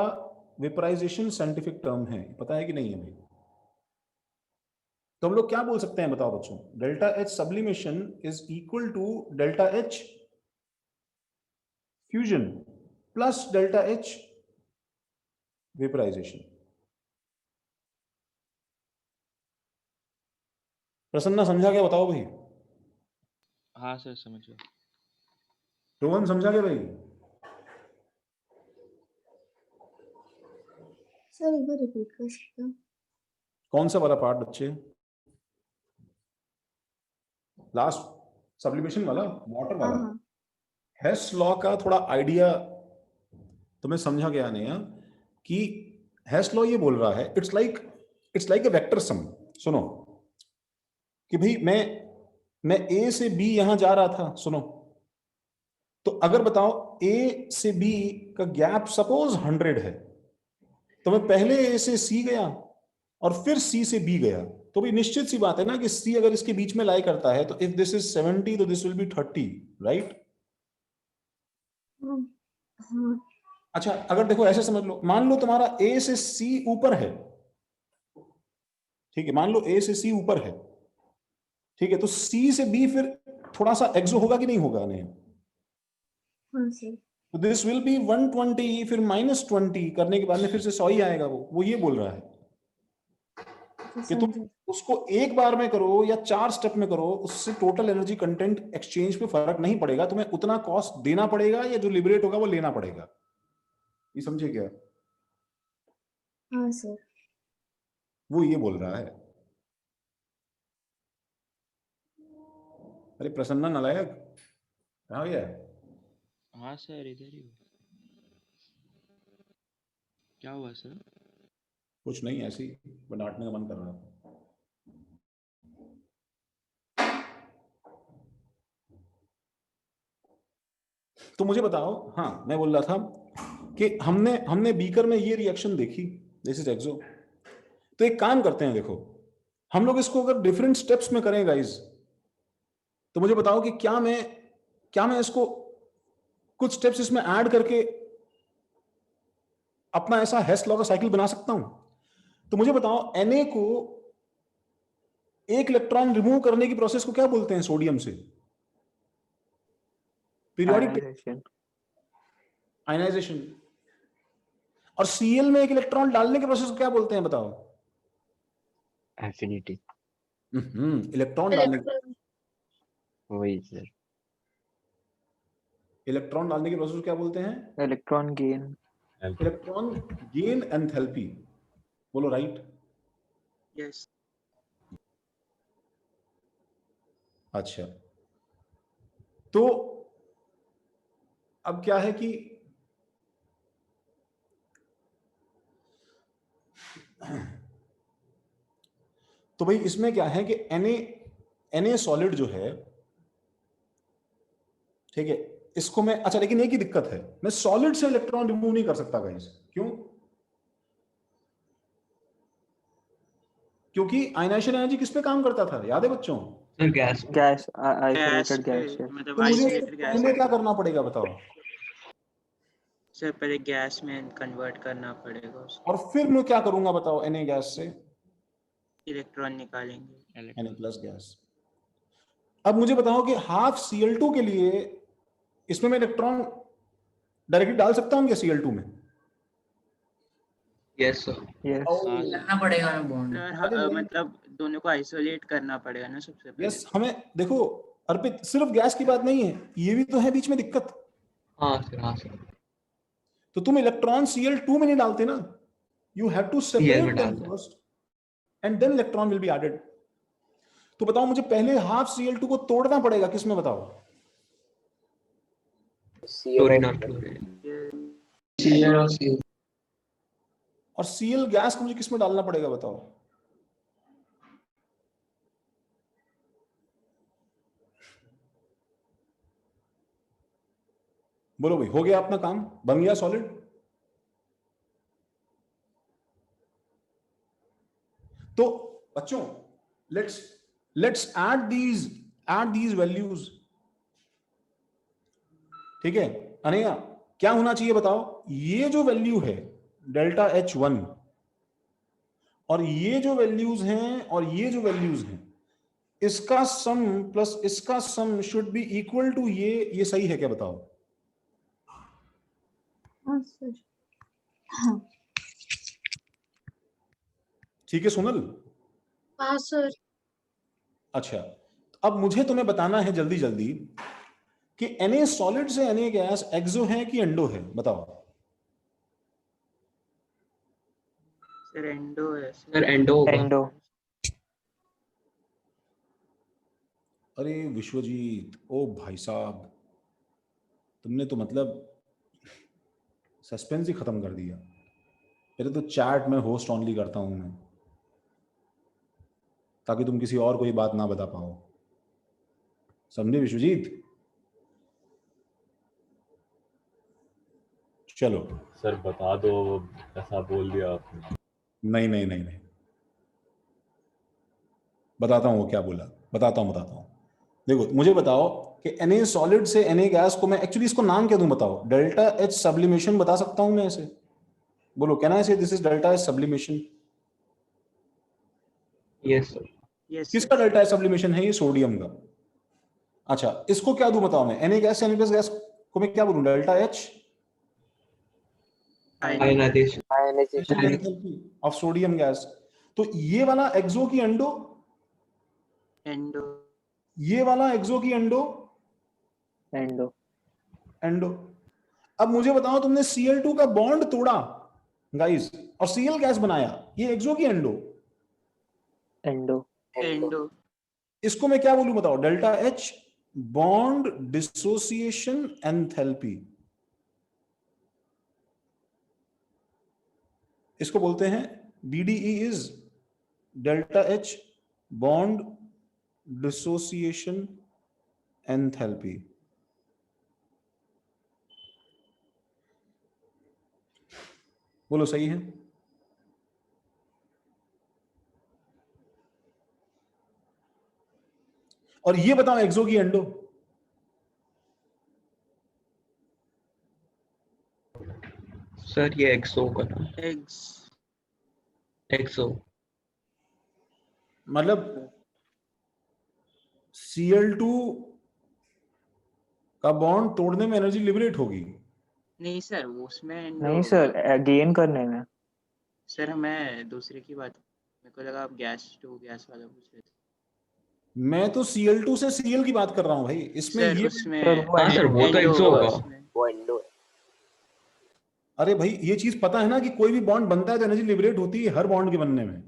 वेपराइजेशन साइंटिफिक टर्म है, पता है कि नहीं है भाई? तो हम लोग क्या बोल सकते हैं बताओ बच्चों? Delta H sublimation is equal to delta H fusion plus delta H vaporisation. Prasanna समझा क्या? बताओ भाई। हाँ सर समझ गया। रोहन समझा क्या भाई? सर एक बार रिपीट कर सकते हो? कौन सा वाला पार्ट बच्चे? लास्ट सब्लिमेशन वाला, वाटर वाला। हाँ। हेस लॉ का थोड़ा आइडिया तुम्हें समझा गया नहीं है कि हेस लॉ ये बोल रहा है it's like a vector sum. सुनो कि भाई मैं ए से बी यहां जा रहा था, सुनो, तो अगर बताओ ए से बी का गैप सपोज 100 है, तो मैं पहले ए से सी गया और फिर सी से बी गया, तो भी निश्चित सी बात है ना कि सी अगर इसके बीच में लाई करता है तो इफ दिस इज 70 तो दिस विल बी 30, राइट? हाँ। अच्छा, अगर देखो ऐसे समझ लो, मान लो तुम्हारा ए से सी ऊपर है, ठीक है, मान लो ए से सी ऊपर है, ठीक है, तो सी से बी फिर थोड़ा सा एक्सो होगा कि नहीं होगा? नहीं। हाँ सर। तो दिस विल बी 120, फिर -20 करने के बाद में फिर से 100 ही आएगा। वो ये बोल रहा है कि तुम उसको एक बार में करो या 4 स्टेप में करो, उससे टोटल एनर्जी कंटेंट एक्सचेंज पे फर्क नहीं पड़ेगा, तुम्हें उतना कॉस्ट देना पड़ेगा या जो लिबरेट होगा वो लेना पड़ेगा। ये समझे क्या? हाँ सर। वो ये बोल रहा है। अरे प्रसन्ना नालायक कहाँ गया? हाँ सर इधर ही हूँ। क्या हुआ सर? कुछ नहीं, ऐसे ही डांटने का मन कर रहा था। तो मुझे बताओ, हाँ मैं बोल रहा था कि हमने बीकर में ये रिएक्शन देखी, दिस इज एक्सो। तो एक काम करते हैं, देखो हम लोग इसको अगर डिफरेंट स्टेप्स में करें गाइस, तो मुझे बताओ कि क्या मैं इसको कुछ स्टेप्स इसमें ऐड करके अपना ऐसा हेस लॉ का साइकिल बना सकता हूं? तो मुझे बताओ Na को एक इलेक्ट्रॉन रिमूव करने की प्रोसेस को क्या बोलते हैं सोडियम से? Periodic ionization. और Cl में एक इलेक्ट्रॉन डालने के प्रोसेस को क्या बोलते हैं बताओ? एफिनिटी। इलेक्ट्रॉन डालने की, वही सर। इलेक्ट्रॉन डालने के प्रोसेस को क्या बोलते हैं? Electron gain. Electron gain enthalpy. बोलो राइट। यस। अच्छा, तो अब क्या है कि तो भाई इसमें क्या है कि Na सॉलिड जो है, ठीक है, इसको मैं, अच्छा लेकिन एक ही दिक्कत है, मैं सॉलिड से इलेक्ट्रॉन रिमूव नहीं कर सकता गाइस। क्यों? क्योंकि आयनाइजेशन एनर्जी किस पे काम करता था, याद है बच्चों? गैस आइसोलेटेड गैस है। मतलब तो मुझे आइसोलेटेड गैस पहले क्या करना पड़ेगा बताओ? सर, पहले गैस में कन्वर्ट करना पड़ेगा उसको। और फिर मैं क्या करूंगा बताओ Na गैस से? इलेक्ट्रॉन निकालेंगे। Na+ gas. अब मुझे बताओ कि हाफ Cl2 के लिए इसमें मैं इलेक्ट्रॉन डायरेक्टली डाल सकता हूँ क्या Cl2 में? Yes sir. यस करना पड़ेगा ना बॉन्ड, मतलब दोनों को आइसोलेट करना पड़ेगा ना सबसे पहले। यस, हमें देखो अर्पित, सिर्फ गैस की बात नहीं है, ये भी तो है बीच में दिक्कत। हाँ सर, हाँ सर। तो तुम इलेक्ट्रॉन Cl2 में नहीं डालते ना, यू हैव टू Cl में सेपरेट देम डालते। First and then electron will be added. तो बताओ मुझे पहले हाफ Cl2 को तोड़ना पड़ेगा किसमें, बताओ? क्लोरीन और क्लोरीन। और Cl गैस को मुझे किसमें डालना पड़ेगा, बताओ? बोलो भाई, हो गया अपना काम, बन गया सॉलिड? तो बच्चों लेट्स ऐड दीज वैल्यूज। ठीक है अनया, क्या होना चाहिए बताओ? ये जो वैल्यू है डेल्टा H1 और ये जो वैल्यूज हैं और ये जो वैल्यूज हैं, इसका सम प्लस इसका sum should be equal to ये सही है क्या, बताओ? हाँ सर। हाँ ठीक है सोनल? हाँ सर। अच्छा, अब मुझे तुम्हें बताना है जल्दी जल्दी कि Na सॉलिड से Na गैस एक्सो है कि एंडो है, बताओ? सर एंडो है सर, एंडो होगा। एंडो। अरे विश्वजीत, ओ भाई साहब, तुमने तो मतलब सस्पेंस ही खत्म कर दिया। पहले तो चैट में होस्ट ऑनली करता हूं मैं, ताकि तुम किसी और को ये बात ना बता पाओ, समझे विश्वजीत? चलो सर बता दो, ऐसा बोल दिया आपने। नहीं नहीं नहीं नहीं, बताता हूँ वो क्या बोला, बताता हूँ। देखो मुझे बताओ कि Na सॉलिड से Na गैस को मैं एक्चुअली इसको नाम क्या दूं, बताओ? डेल्टा H सब्लिमेशन बता सकता हूं मैं ऐसे? बोलो, कैन आई से this is delta H sublimation? Yes sir. Yes किसका डेल्टा H सब्लिमेशन है? ये सोडियम का। अच्छा, इसको क्या दूं बताओ मैं? Na गैस से Na+ गैस को मैं क्या बोलूं? Delta H ionisation of sodium gas. तो ये वाला एक्सो की एंडो, एंडो, ये वाला एक्सो की एंडो, एंडो। एंडो। अब मुझे बताओ, तुमने Cl2 का बॉन्ड तोड़ा गाइस और Cl गैस बनाया, ये एक्सो की एंडो? एंडो। एंडो। इसको मैं क्या बोलूं बताओ? Delta H bond dissociation enthalpy, इसको बोलते हैं DDE is delta H bond dissociation enthalpy. बोलो सही है? और ये बताओ एक्सो की एंडो? सर, ये एक्सो का था। एक्सो मतलब Cl2 का बॉन्ड तोड़ने में एनर्जी लिबरेट होगी? नहीं सर, वो उसमें एंडो नहीं होगा। सर, गेन करने में। सर मैं दूसरे की बात, मेरे को लगा आप गैस वाला पूछ रहे थे। मैं तो Cl2 से Cl की बात कर रहा हूं भाई, इसमें सर ये उसमें हाँ सर, वो तो एक्सो होगा। वो एंडो है। अरे भाई ये चीज पता है ना कि कोई भी बॉन्ड बनता है तो एनर्जी लिबरेट होती है हर बॉन्ड के बनने में।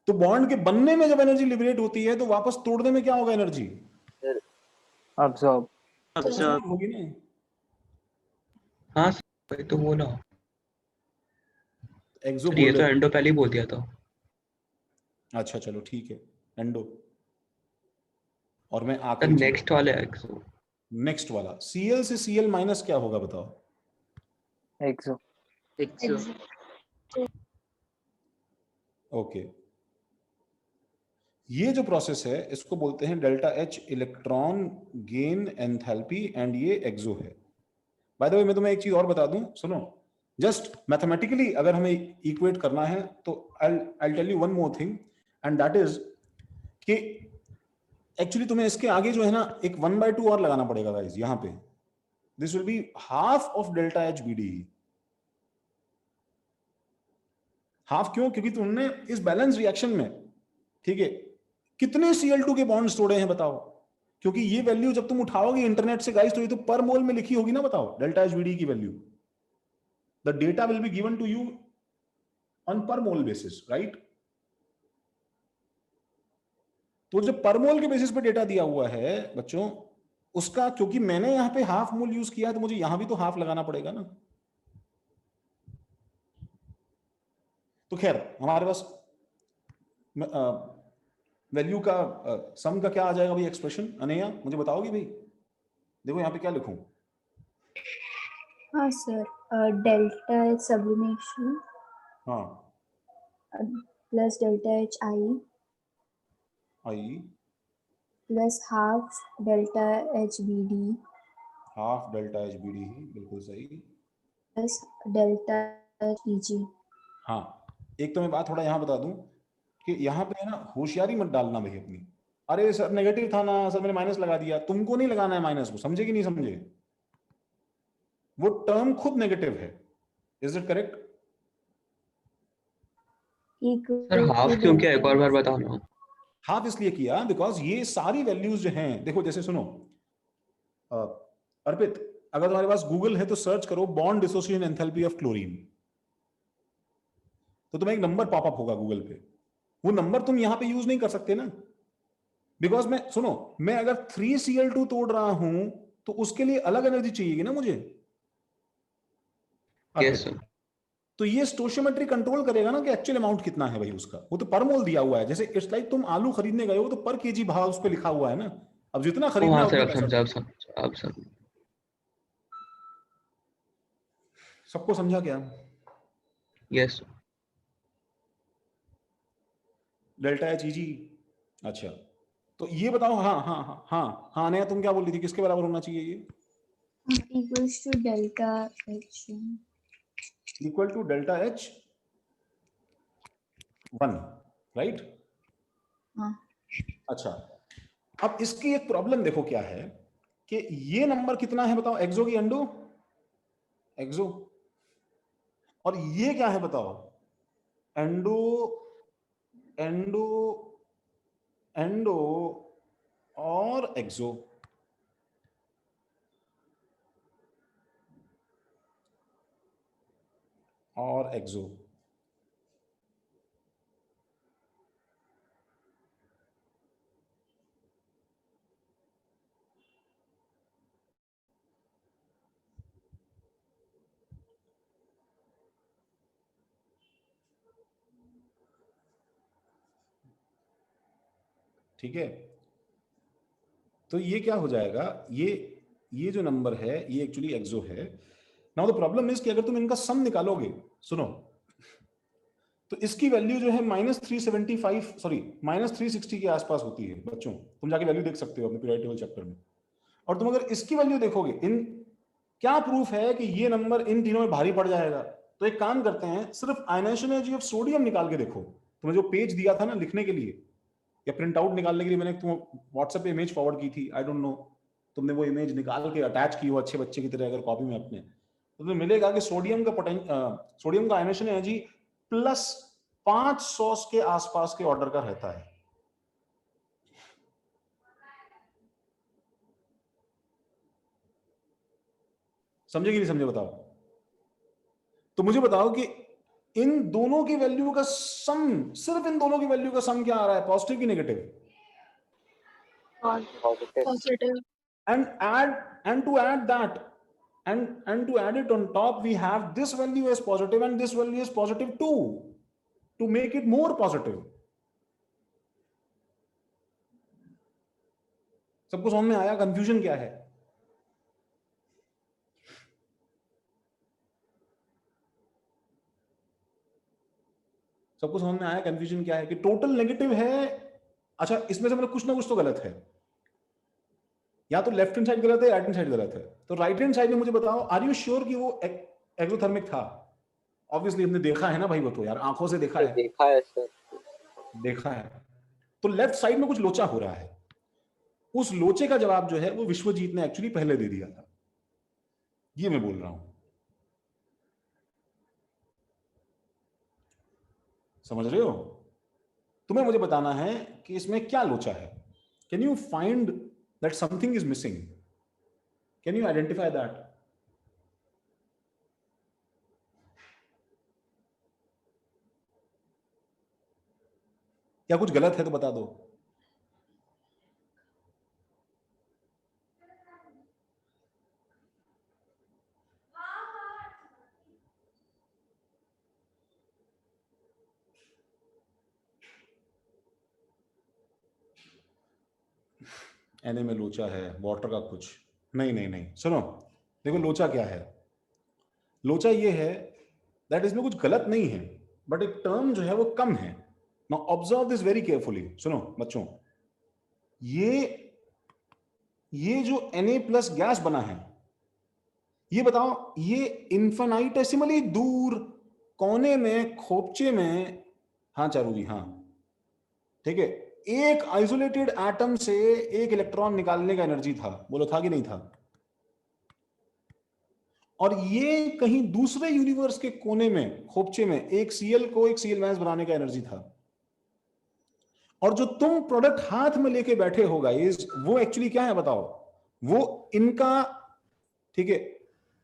तो बॉन्ड के बनने में जब एनर्जी लिबरेट होती है तो वापस तोड़ने में क्या होगा? एनर्जी अब्सॉर्ब होगी ना। हाँ सर, तो बोला एक्सो सर, ये बोल तो रहे थे। एंडो पहले ही बोल दिया था। अच्छा चलो ठीक है, एंडो। और मैं सर आखिरी नेक्स्ट वाला एक्सो। नेक्स्ट वाला Cl से Cl माइनस क्या होगा बताओ? एक्सो। ओके, ये जो प्रोसेस है इसको बोलते हैं delta H electron gain enthalpy, and ये एक्सो है। बाय द वे मैं तुम्हें एक चीज और बता दूं, सुनो, जस्ट मैथमेटिकली अगर हमें इक्वेट करना है तो I'll tell you one more thing and that is कि एक्चुअली तुम्हें इसके आगे जो है ना एक 1/2 और लगाना पड़ेगा गाइस यहां पे. This will be half of delta H B D. Half क्यों? क्योंकि तुमने इस बैलेंस रिएक्शन में, ठीक है, कितने Cl2 के बॉन्ड्स तोड़े हैं बताओ. क्योंकि ये वैल्यू जब तुम उठाओगे इंटरनेट से गाइस तो ये तो पर मोल में लिखी होगी ना. बताओ डेल्टा एच बी डी की value. The data will be given to you on per mole basis, right? तो जो पर मोल के बेसिस पे डेटा दिया हुआ है बच्चों, उसका क्योंकि मैंने यहां पे हाफ मोल यूज किया है तो मुझे यहां भी तो हाफ लगाना पड़ेगा ना. तो खैर हमारे पास वैल्यू का सम का क्या आ जाएगा भाई एक्सप्रेशन? अनया मुझे बताओगी भाई? देखो यहाँ पे क्या लिखूं. हाँ सर, डेल्टा एच सब्लिमेशन हाँ, plus delta H I plus half delta H B D half delta H B D ही बिल्कुल सही plus delta H E G. हाँ, एक तो मैं बात थोड़ा यहाँ बता दूं कि यहाँ पे है ना होशियारी मत डालना भाई अपनी. अरे सर नेगेटिव था ना सर, मैंने माइनस लगा दिया. तुमको नहीं लगाना है माइनस को, समझे कि नहीं समझे? वो टर्म खुद नेगेटिव है. Is it correct? Sir half क्यों किया, एक और बार बताना. हाफ इसलिए किया बिकॉज ये सारी वैल्यूज जो हैं, देखो जैसे सुनो अर्पित, अगर तुम्हारे पास गूगल है तो सर्च करो bond dissociation enthalpy of chlorine, तो तुम्हें एक नंबर पॉपअप होगा गूगल पे. वो नंबर तुम यहां पे यूज नहीं कर सकते ना, बिकॉज मैं अगर 3Cl2 तोड़ रहा हूं तो उसके लिए अलग एनर्जी चाहिए ना मुझे. Yes sir. तो ये स्टोशियोमेट्री कंट्रोल करेगा ना कि एक्चुअल अमाउंट कितना है भाई उसका. वो तो पर मोल दिया हुआ है. जैसे इट्स लाइक तुम आलू खरीदने गए हो तो पर केजी भाव उस पे लिखा हुआ है ना. अब जितना खरीदना है उतना पैसा. सबको समझा क्या? यस. डेल्टा एच ई जी. अच्छा तो ये बताओ. हाँ हाँ हाँ हाँ हाँ नया तुम क्या बोल रही थी, किसके बराबर होना चाहिए ये? Equals to delta H equal to delta H 1, right? हाँ. अच्छा, अब इसकी एक प्रॉब्लम देखो क्या है कि ये नंबर कितना है बताओ, एक्सो की एंडो? एक्सो. और ये क्या है बताओ, एंडो एंडो एंडो और एक्सो. और एक्सो. ठीक है, तो ये क्या हो जाएगा, ये जो नंबर है ये एक्चुअली एक्सो है. नाउ द प्रॉब्लम इज कि अगर तुम इनका सम निकालोगे, सुनो, तो इसकी वैल्यू जो है -375 सॉरी -360 के आसपास होती है बच्चों. तुम जाके वैल्यू देख सकते हो अपने पीरियोडिक टेबल चैप्टर में. और तुम अगर इसकी वैल्यू देखोगे, इन क्या प्रूफ है कि ये नंबर इन तीनों में भारी पड़ जाएगा? तो एक काम करते हैं, सिर्फ आयनाइजेशन एनर्जी ऑफ सोडियम निकाल के देखो. तुम्हें जो पेज दिया था ना लिखने के लिए या प्रिंट आउट निकालने के लिए, मैंने तुम व्हाट्सएप पे इमेज फॉरवर्ड की थी. आई डोंट नो तुमने वो इमेज निकाल के अटैच की हो अच्छे बच्चे की तरह अगर कॉपी में अपने, तो तुम्हें मिलेगा कि सोडियम का आयनाइजेशन एनर्जी +500 के आसपास के ऑर्डर का रहता है. समझे कि नहीं समझे बताओ? तो मुझे बताओ कि इन दोनों की वैल्यू का सम, सिर्फ इन दोनों की वैल्यू का सम क्या आ रहा है, पॉजिटिव की negative? Positive. and to add that and to add it on top, we have this value as positive and this value is positive too, to make it more positive. सबको समझ में आया confusion क्या है? सबको समझ में आया कंफ्यूजन क्या है कि टोटल नेगेटिव है. अच्छा, इसमें से मतलब कुछ ना कुछ तो गलत है, या तो लेफ्ट हैंड साइड गलत है, राइट हैंड साइड गलत है. तो राइट हैंड साइड में मुझे बताओ, आर यू श्योर कि वो एक्सोथर्मिक था? ऑब्वियसली हमने देखा है ना भाई, वो तो यार आंखों से देखा है, देखा है सर। देखा है। तो लेफ्ट साइड में कुछ लोचा हो रहा है, उस लोचे का जवाब जो है वो विश्वजीत ने एक्चुअली पहले दे दिया था, ये मैं बोल रहा हूं। समझ रहे हो? तुम्हें मुझे बताना है कि इसमें क्या लोचा है। Can you find that something is missing? Can you identify that? क्या कुछ गलत है तो बता दो। एनए में लोचा है, वाटर का कुछ नहीं, नहीं नहीं, सुनो देखो लोचा क्या है। लोचा ये है दैट इसमें कुछ गलत नहीं है, बट एक टर्म जो है वो कम है। Now observe this very carefully. सुनो बच्चों, ये जो Na प्लस गैस बना है, ये बताओ ये इन्फिनिटेसिमली दूर कोने में खोपचे में, हाँ चारू जी हाँ, ठीक है, एक आइसोलेटेड एटम से एक इलेक्ट्रॉन निकालने का एनर्जी था, बोलो था कि नहीं था? और ये कहीं दूसरे यूनिवर्स के कोने में खोपचे में एक Cl को एक Cl- बनाने का एनर्जी था। और जो तुम प्रोडक्ट हाथ में लेके बैठे हो गाइस, वो एक्चुअली क्या है बताओ? वो इनका, ठीक है,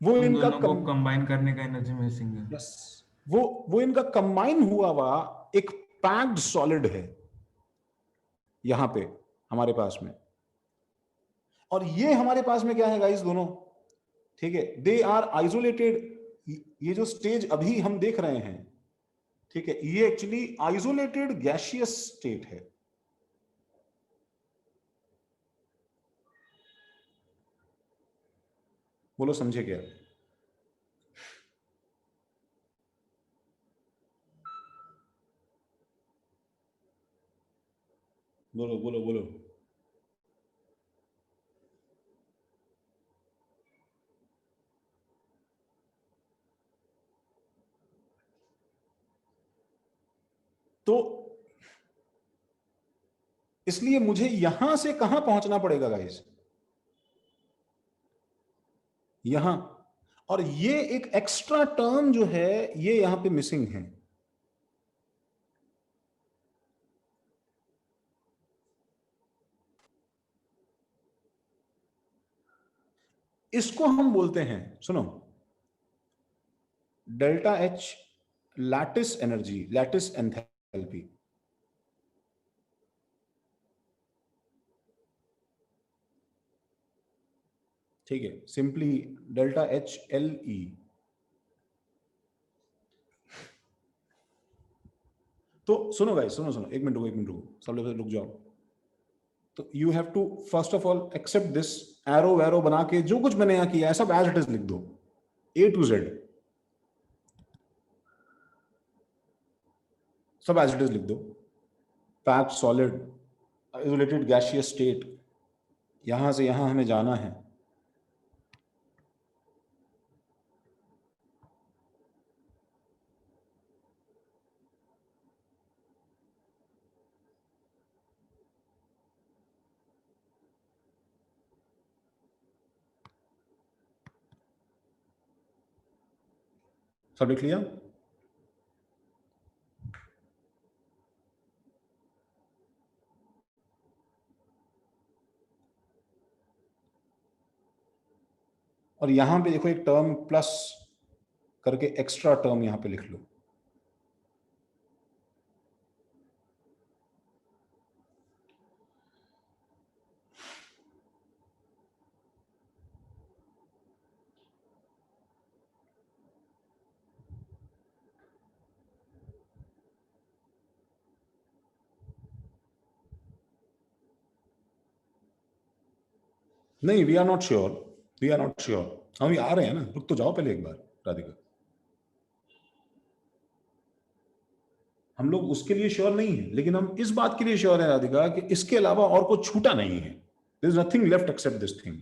वो इन इनका दोनों को कंबाइन करने का एनर्जी मिसिंग है। यस, वो इनका कंबाइन हुआ हुआ एक पैक्ड सॉलिड है यहां पे हमारे पास में। और ये हमारे पास में क्या है गाइस दोनों, ठीक है, दे आर आइसोलेटेड। ये जो स्टेज अभी हम देख रहे हैं, ठीक है, ये एक्चुअली आइसोलेटेड गैसियस स्टेट है। बोलो समझे क्या? बोलो बोलो बोलो। तो इसलिए मुझे यहां से कहां पहुंचना पड़ेगा गाइस? यहां। और ये एक एक्स्ट्रा टर्म जो है ये यहां पे मिसिंग है। इसको हम बोलते हैं, सुनो, delta H lattice energy, lattice enthalpy. ठीक है, simply delta H L E. तो सुनो गाइस, सुनो सुनो, एक मिनट रुको, सब लोग रुक जाओ। तो you have to first of all accept this, arrow वैरो बना के जो कुछ मैंने यहां किया है सब एज इट इज लिख दो, A to Z सब एज इट इज लिख दो। Packed solid, isolated gaseous state, यहां से यहां हमें जाना है। सब लिख लिया? और यहां पे देखो एक टर्म प्लस करके एक्स्ट्रा टर्म यहां पे लिख लो। नहीं, we are not sure, we are not sure. हम आ रहे हैं ना, रुक तो जाओ पहले एक बार राधिका। हम लोग उसके लिए श्योर नहीं है, लेकिन हम इस बात के लिए श्योर है राधिका कि इसके अलावा और कुछ छूटा नहीं है। There is nothing left except this thing.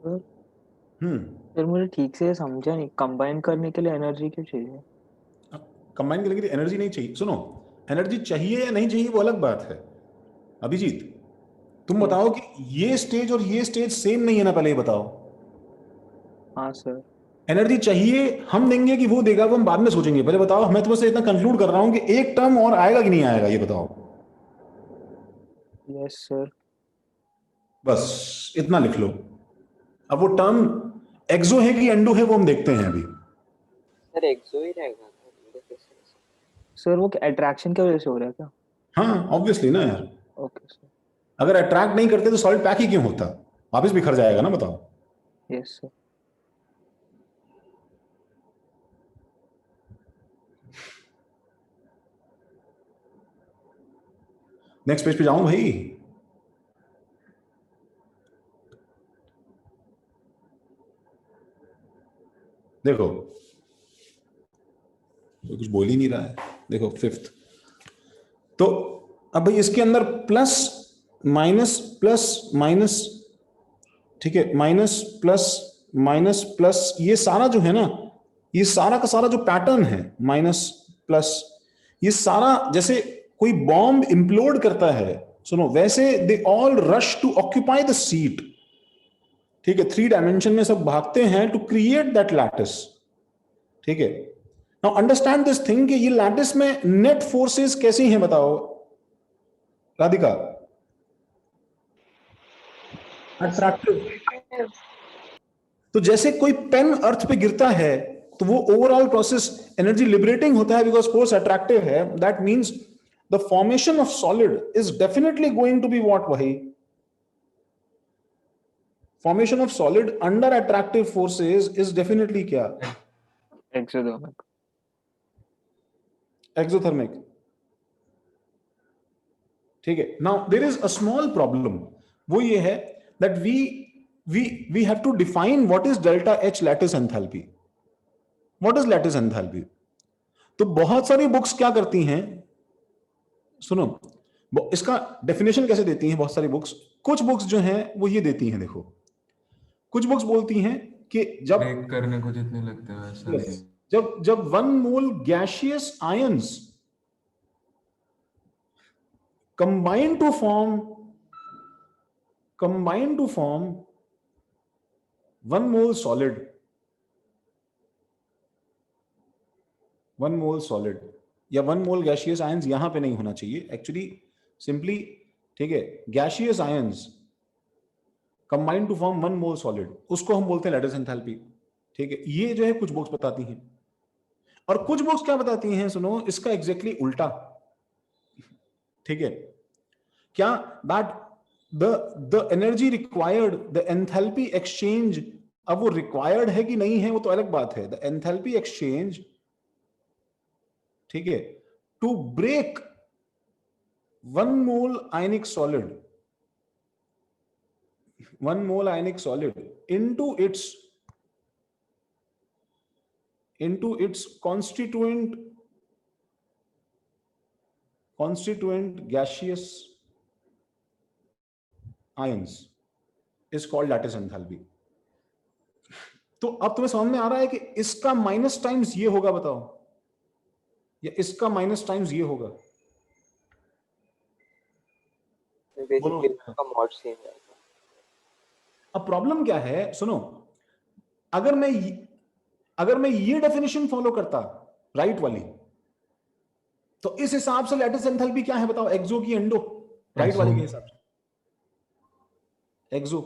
फिर मुझे ठीक से समझा नहीं, कंबाइन करने के लिए एनर्जी क्यों चाहिए? कंबाइन करने के लिए एनर्जी नहीं चाहिए। सुनो, एनर्जी चाहिए या नहीं चाहिए वो अलग बात है। अभिजीत, तुम बताओ कि ये स्टेज और ये स्टेज सेम नहीं है ना, पहले ये बताओ। हाँ सर। एनर्जी चाहिए हम देंगे कि वो देगा, वो हम बाद में सोचेंगे। पहले बताओ, मैं तुमसे इतना कंक्लूड कर रहा हूं कि एक टर्म और आएगा कि नहीं आएगा, ये बताओ। Yes sir. बस इतना लिख लो। अब वो टर्म एक्सो है कि एंडो है वो हम देखते हैं अभी। सर एक्सो ही रहेगा सर वो अट्रैक्शन की वजह से हो रहा है क्या? हाँ ऑब्वियसली ना यार। Okay sir. अगर अट्रैक्ट नहीं करते तो सॉलिड पैक ही क्यों होता, वापस बिखर जाएगा ना, बताओ। Yes sir. नेक्स्ट पेज पे जाऊं भाई? देखो तो कुछ बोल ही नहीं रहा है। देखो फिफ्थ, तो अब भाई इसके अंदर प्लस माइनस, ठीक है, माइनस प्लस, ये सारा जो है ना, ये सारा का सारा जो पैटर्न है, माइनस प्लस, ये सारा जैसे कोई बॉम्ब इंप्लोड करता है, सुनो, वैसे they all rush to occupy the seat. ठीक है, 3 डायमेंशन में सब भागते हैं टू क्रिएट दैट लैटिस। ठीक है, नाउ अंडरस्टैंड दिस थिंग कि ये लैटिस में नेट फोर्सेस कैसी हैं, बताओ राधिका। अट्रैक्टिव। तो जैसे कोई पेन अर्थ पे गिरता है तो वो ओवरऑल प्रोसेस एनर्जी लिबरेटिंग होता है बिकॉज फोर्स अट्रैक्टिव है। That means the formation of solid is definitely going to be what, वही formation of solid under attractive forces is definitely क्या? एक्सोथर्मिक। एक्सोथर्मिक। ठीक है, now there is a small problem, वो ये है that we have to define what is delta H lattice enthalpy. What is lattice enthalpy? तो बहुत सारी books क्या करती हैं, सुनो, इसका डेफिनेशन कैसे देती हैं बहुत सारी बुक्स। कुछ बुक्स जो हैं वो ये देती हैं, देखो, कुछ बुक्स बोलती हैं कि जब ब्रेक करने को जितने लगते हैं वैसा नहीं। जब 1 mole gaseous ions combine to form 1 mole solid, 1 mole solid या 1 मोल गैसियस आयंस, यहां पे नहीं होना चाहिए एक्चुअली, सिंपली, ठीक है, gaseous ions combine to form 1 mole solid, उसको हम बोलते हैं लैटिस एंथैल्पी। ठीक है, ये जो है कुछ बुक्स बताती हैं, और कुछ बुक्स क्या बताती हैं, सुनो, इसका एग्जैक्टली उल्टा। ठीक है, क्या that the energy required, the enthalpy exchange, अब वो required है कि नहीं है वो तो अलग बात है। the enthalpy exchange, ठीक है, to break 1 mole ionic solid, 1 mole ionic solid into its constituent gaseous ions is called lattice enthalpy. तो अब तुम्हें समझ में आ रहा है कि इसका माइनस टाइम्स ये होगा, बताओ, या इसका माइनस टाइम्स ये होगा। अब प्रॉब्लम क्या है, सुनो, अगर मैं ये डेफिनेशन फॉलो करता, राइट वाली, तो इस हिसाब से लैटिस एंथैल्पी क्या है बताओ, एक्सो की एंडो, राइट वाली के हिसाब से एक्सो,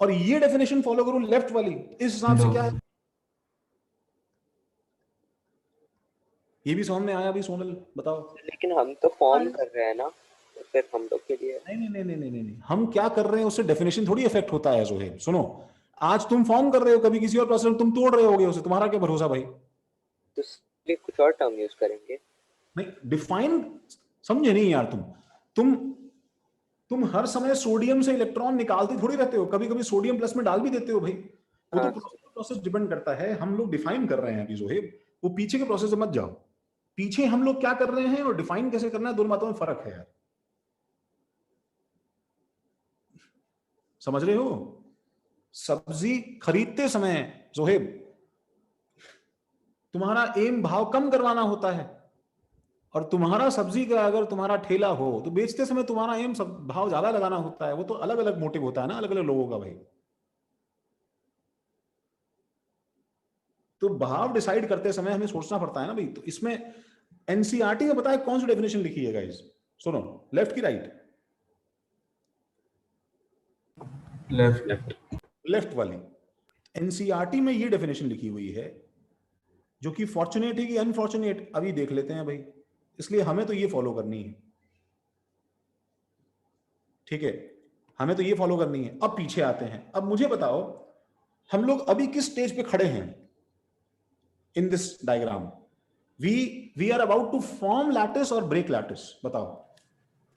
और ये डेफिनेशन फॉलो करूं लेफ्ट वाली, इस हिसाब से क्या है? ये भी समझ में आया अभी सोनल, बताओ। लेकिन हम तो फॉर्म कर रहे हैं ना, तो फिर हम लोग के लिए नहीं, हम क्या कर रहे हैं उससे डेफिनेशन थोड़ी इफेक्ट होता है। जोहेब सुनो, आज तुम फॉर्म कर रहे हो, कभी किसी और प्रोसेस में तुम तोड़ रहे होगे उसे, तुम्हारा क्या भरोसा भाई। तो कुछ और टर्म यूज करेंगे। नहीं, डिफाइन समझे नहीं यार, तुम हर समय सोडियम से इलेक्ट्रॉन निकालते थोड़ी रहते हो, कभी कभी सोडियम प्लस में डाल भी देते हो भाई, वो तो प्रोसेस डिपेंड करता है। हम लोग डिफाइन कर रहे हैं अभी जोहेब, वो पीछे के प्रोसेस से मत जाओ, पीछे हम लोग क्या कर रहे हैं और डिफाइन कैसे करना है, दोनों बातों में फर्क है यार, समझ रहे हो? सब्जी खरीदते समय जोहेब तुम्हारा एम भाव कम करवाना होता है, और तुम्हारा सब्जी का अगर तुम्हारा ठेला हो तो बेचते समय तुम्हारा एम भाव ज्यादा लगाना होता है। वो तो अलग अलग मोटिव होता है ना अलग अलग लोगों का भाई। तो भाव डिसाइड करते समय हमें सोचना पड़ता है ना भाई। तो इसमें एनसीईआरटी में बताया कौन सी डेफिनेशन लिखी है गाइस, सुनो, लेफ्ट की राइट? लेफ्ट। लेफ्ट वाली। एनसीईआरटी में ये डेफिनेशन लिखी हुई है, जो कि फॉर्चुनेट है कि अनफॉर्चुनेट अभी देख लेते हैं भाई, इसलिए हमें तो ये फॉलो करनी है, ठीक है, हमें तो ये फॉलो करनी है। अब पीछे आते हैं, अब मुझे बताओ हम लोग अभी किस स्टेज पे खड़े हैं in this diagram? We are about to form lattice और ब्रेक लैटिस, बताओ।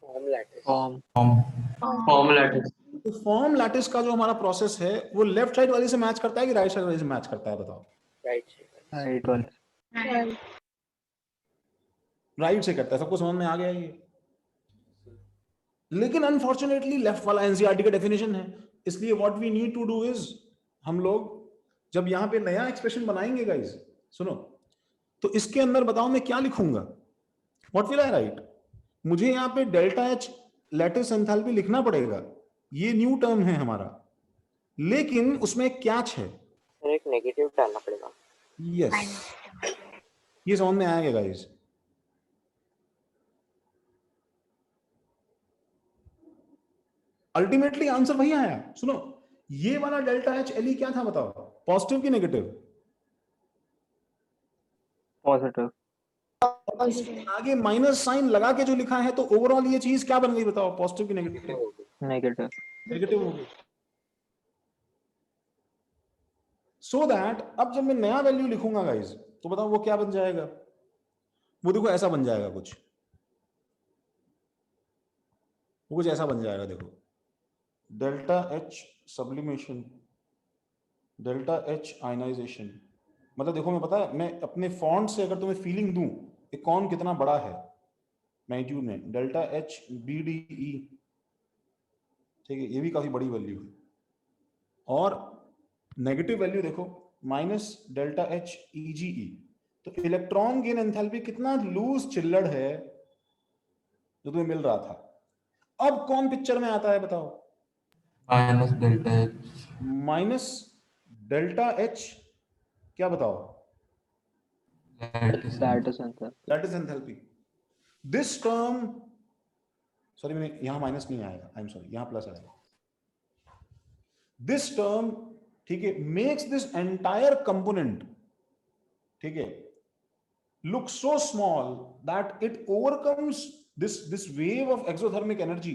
Form lattice. Form lattice. तो फॉर्म लैटिस का जो हमारा प्रोसेस है वो लेफ्ट साइड वाले से मैच करता है कि राइट साइड वाले से मैच करता है, बताओ। राइट वाले राइट से करता है, सबको समझ में आ गया ये? लेकिन अनफॉर्चुनेटली लेफ्ट वाला एनसीईआरटी का डेफिनेशन है, इसलिए what we need to do is, हम लोग जब यहां पे नया एक्सप्रेशन बनाएंगे गाइस, सुनो, तो इसके अंदर बताओ मैं क्या लिखूंगा, व्हाट विल आई राइट? मुझे यहां पे डेल्टा एच लैटिस एंथैल्पी लिखना पड़ेगा, ये न्यू टर्म है हमारा, लेकिन उसमें एक कैच है, एक नेगेटिव डालना पड़ेगा। यस, ये समझ में आएगा गाइस? अल्टीमेटली आंसर वही आया। सुनो, ये वाला डेल्टा एच एल क्या था बताओ, पॉजिटिव की नेगेटिव? पॉजिटिव। आगे माइनस साइन लगा के जो लिखा है, तो ओवरऑल ये चीज क्या बन गई बताओ, पॉजिटिव की नेगेटिव? नेगेटिव। नेगेटिव हो गई। सो दैट अब जब मैं नया वैल्यू लिखूंगा गाइस, तो बताओ वो क्या बन जाएगा? वो देखो ऐसा बन जाएगा कुछ, वो कुछ ऐसा बन जाएगा, देखो, delta H sublimation, delta H ionisation. मतलब देखो, मैं पता है, मैं अपने फॉन्ट से अगर तुम्हें फीलिंग दूं कि कौन कितना बड़ा है मैग्नीट्यूड में, delta H B D E, ठीक है, ये भी काफी बड़ी वैल्यू है। और नेगेटिव वैल्यू देखो, minus delta H E G E. तो इलेक्ट्रॉन गेन एंथैल्पी कितना लूज चिल्लड़ है जो तुम्हें मिल रहा था। अब कौन पिक्चर में आता है बताओ? Minus delta H. Minus delta H क्या बताओ? Lattice enthalpy. This term, sorry मैंने यहां माइनस नहीं आएगा, आई एम सॉरी, यहां प्लस आएगा। दिस टर्म, ठीक है, मेक्स दिस एंटायर कंपोनेंट, ठीक है, look so small that it overcomes this wave of exothermic energy,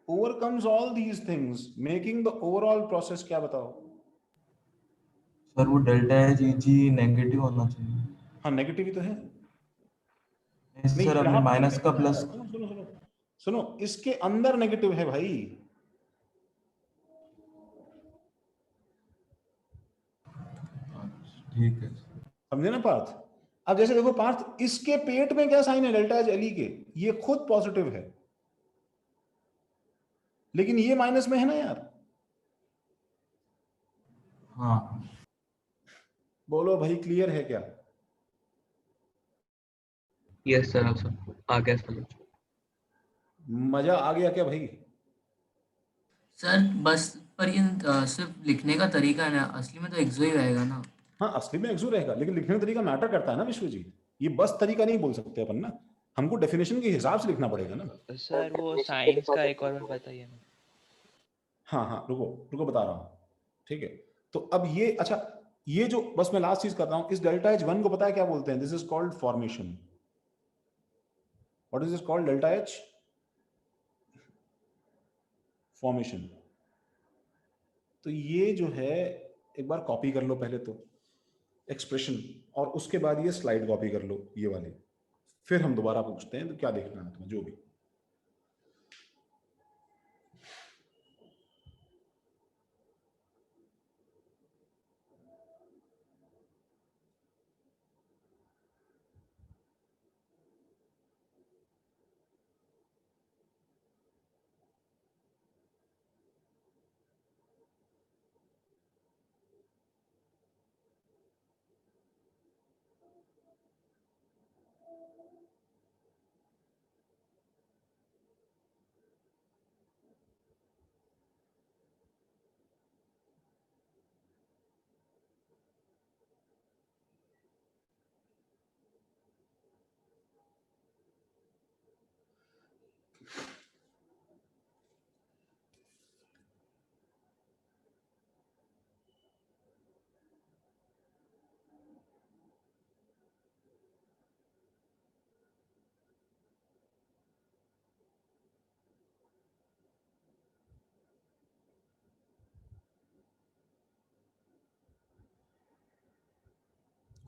overcomes all these things, making the overall process, क्या बताओ? सर वो डेल्टा एच ई जी negative होना चाहिए। हाँ, नेगेटिव ही तो है। नहीं सर, आपने माइनस का प्लस। सुनो सुनो सुनो सुनो, इसके अंदर नेगेटिव है भाई। ठीक है, समझे ना पार्थ? अब जैसे देखो पार्थ, इसके पेट में क्या साइन है डेल्टा एच एल के, ये खुद पॉजिटिव है, लेकिन ये माइनस में है ना यार। हाँ। बोलो भाई, क्लियर है क्या? यस सर, अब आ गया समझ। मजा आ गया क्या भाई? सर बस पर ये सिर्फ लिखने का तरीका है ना, असली में तो एक्सो ही रहेगा ना। हाँ, असली में एक्सो रहेगा, लेकिन लिखने का तरीका मैटर करता है ना विश्वजीत। ये बस तरीका नहीं बोल सकते अपन ना, हमको डेफिनेशन के हिसाब से लिखना पड़ेगा ना। सर वो साइंस का एक और बार बताइए ना। हाँ हाँ, रुको रुको, बता रहा हूँ, ठीक है। तो अब ये, अच्छा, ये जो बस मैं लास्ट चीज कर रहा हूँ, इस डेल्टा एच वन को पता है क्या बोलते हैं? This is called formation. What is this called? Delta H formation. तो ये जो है, एक बार कॉपी कर लो पहले तो एक्सप्रेशन, और उसके बाद ये स्लाइड कॉपी कर लो ये वाली, फिर हम दोबारा पूछते हैं तो क्या देखना है तुम्हें, जो भी।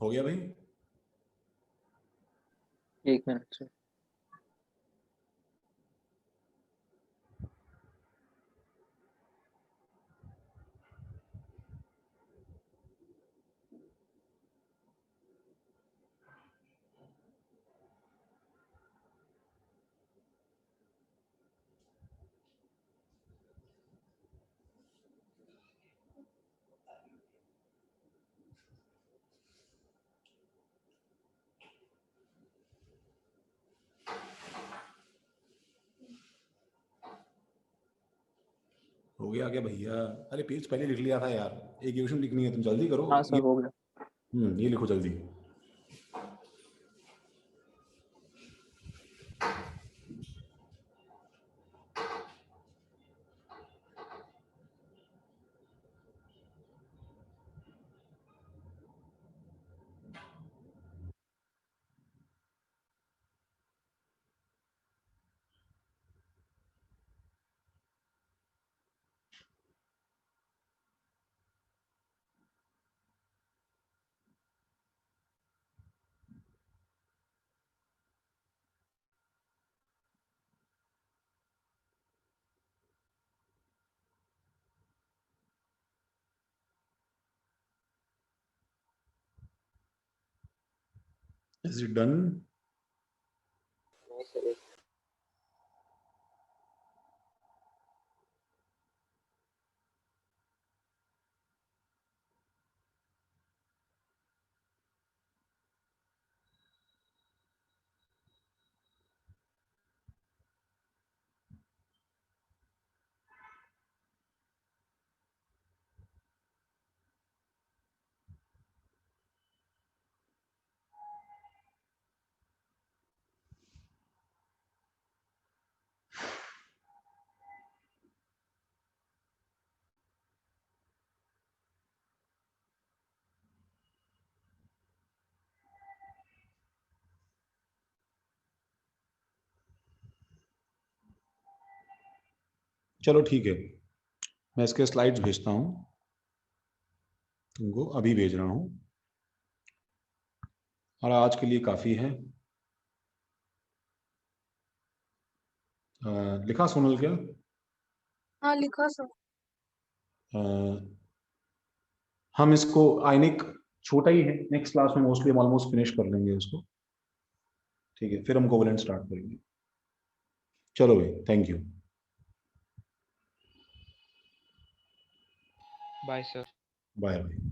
हो गया भाई? 1 मिनट सर। हो गया क्या भैया? अरे पेज पहले लिख लिया था यार, एक इक्वेशन लिखनी है, तुम जल्दी करो। हाँ सर हो गया। ये लिखो जल्दी। Is it done? नहीं सर, चलो ठीक है, मैं इसके स्लाइड्स भेजता हूँ तुमको, अभी भेज रहा हूँ। और आज के लिए काफ़ी है। लिखा सोनल क्या? हाँ लिखा सर। हम इसको आयनिक छोटा ही है, नेक्स्ट क्लास में मोस्टली हम ऑलमोस्ट फिनिश कर लेंगे इसको, ठीक है? फिर हम कोवेलेंट स्टार्ट करेंगे। चलो भाई, thank you. Bye sir. Bye bye.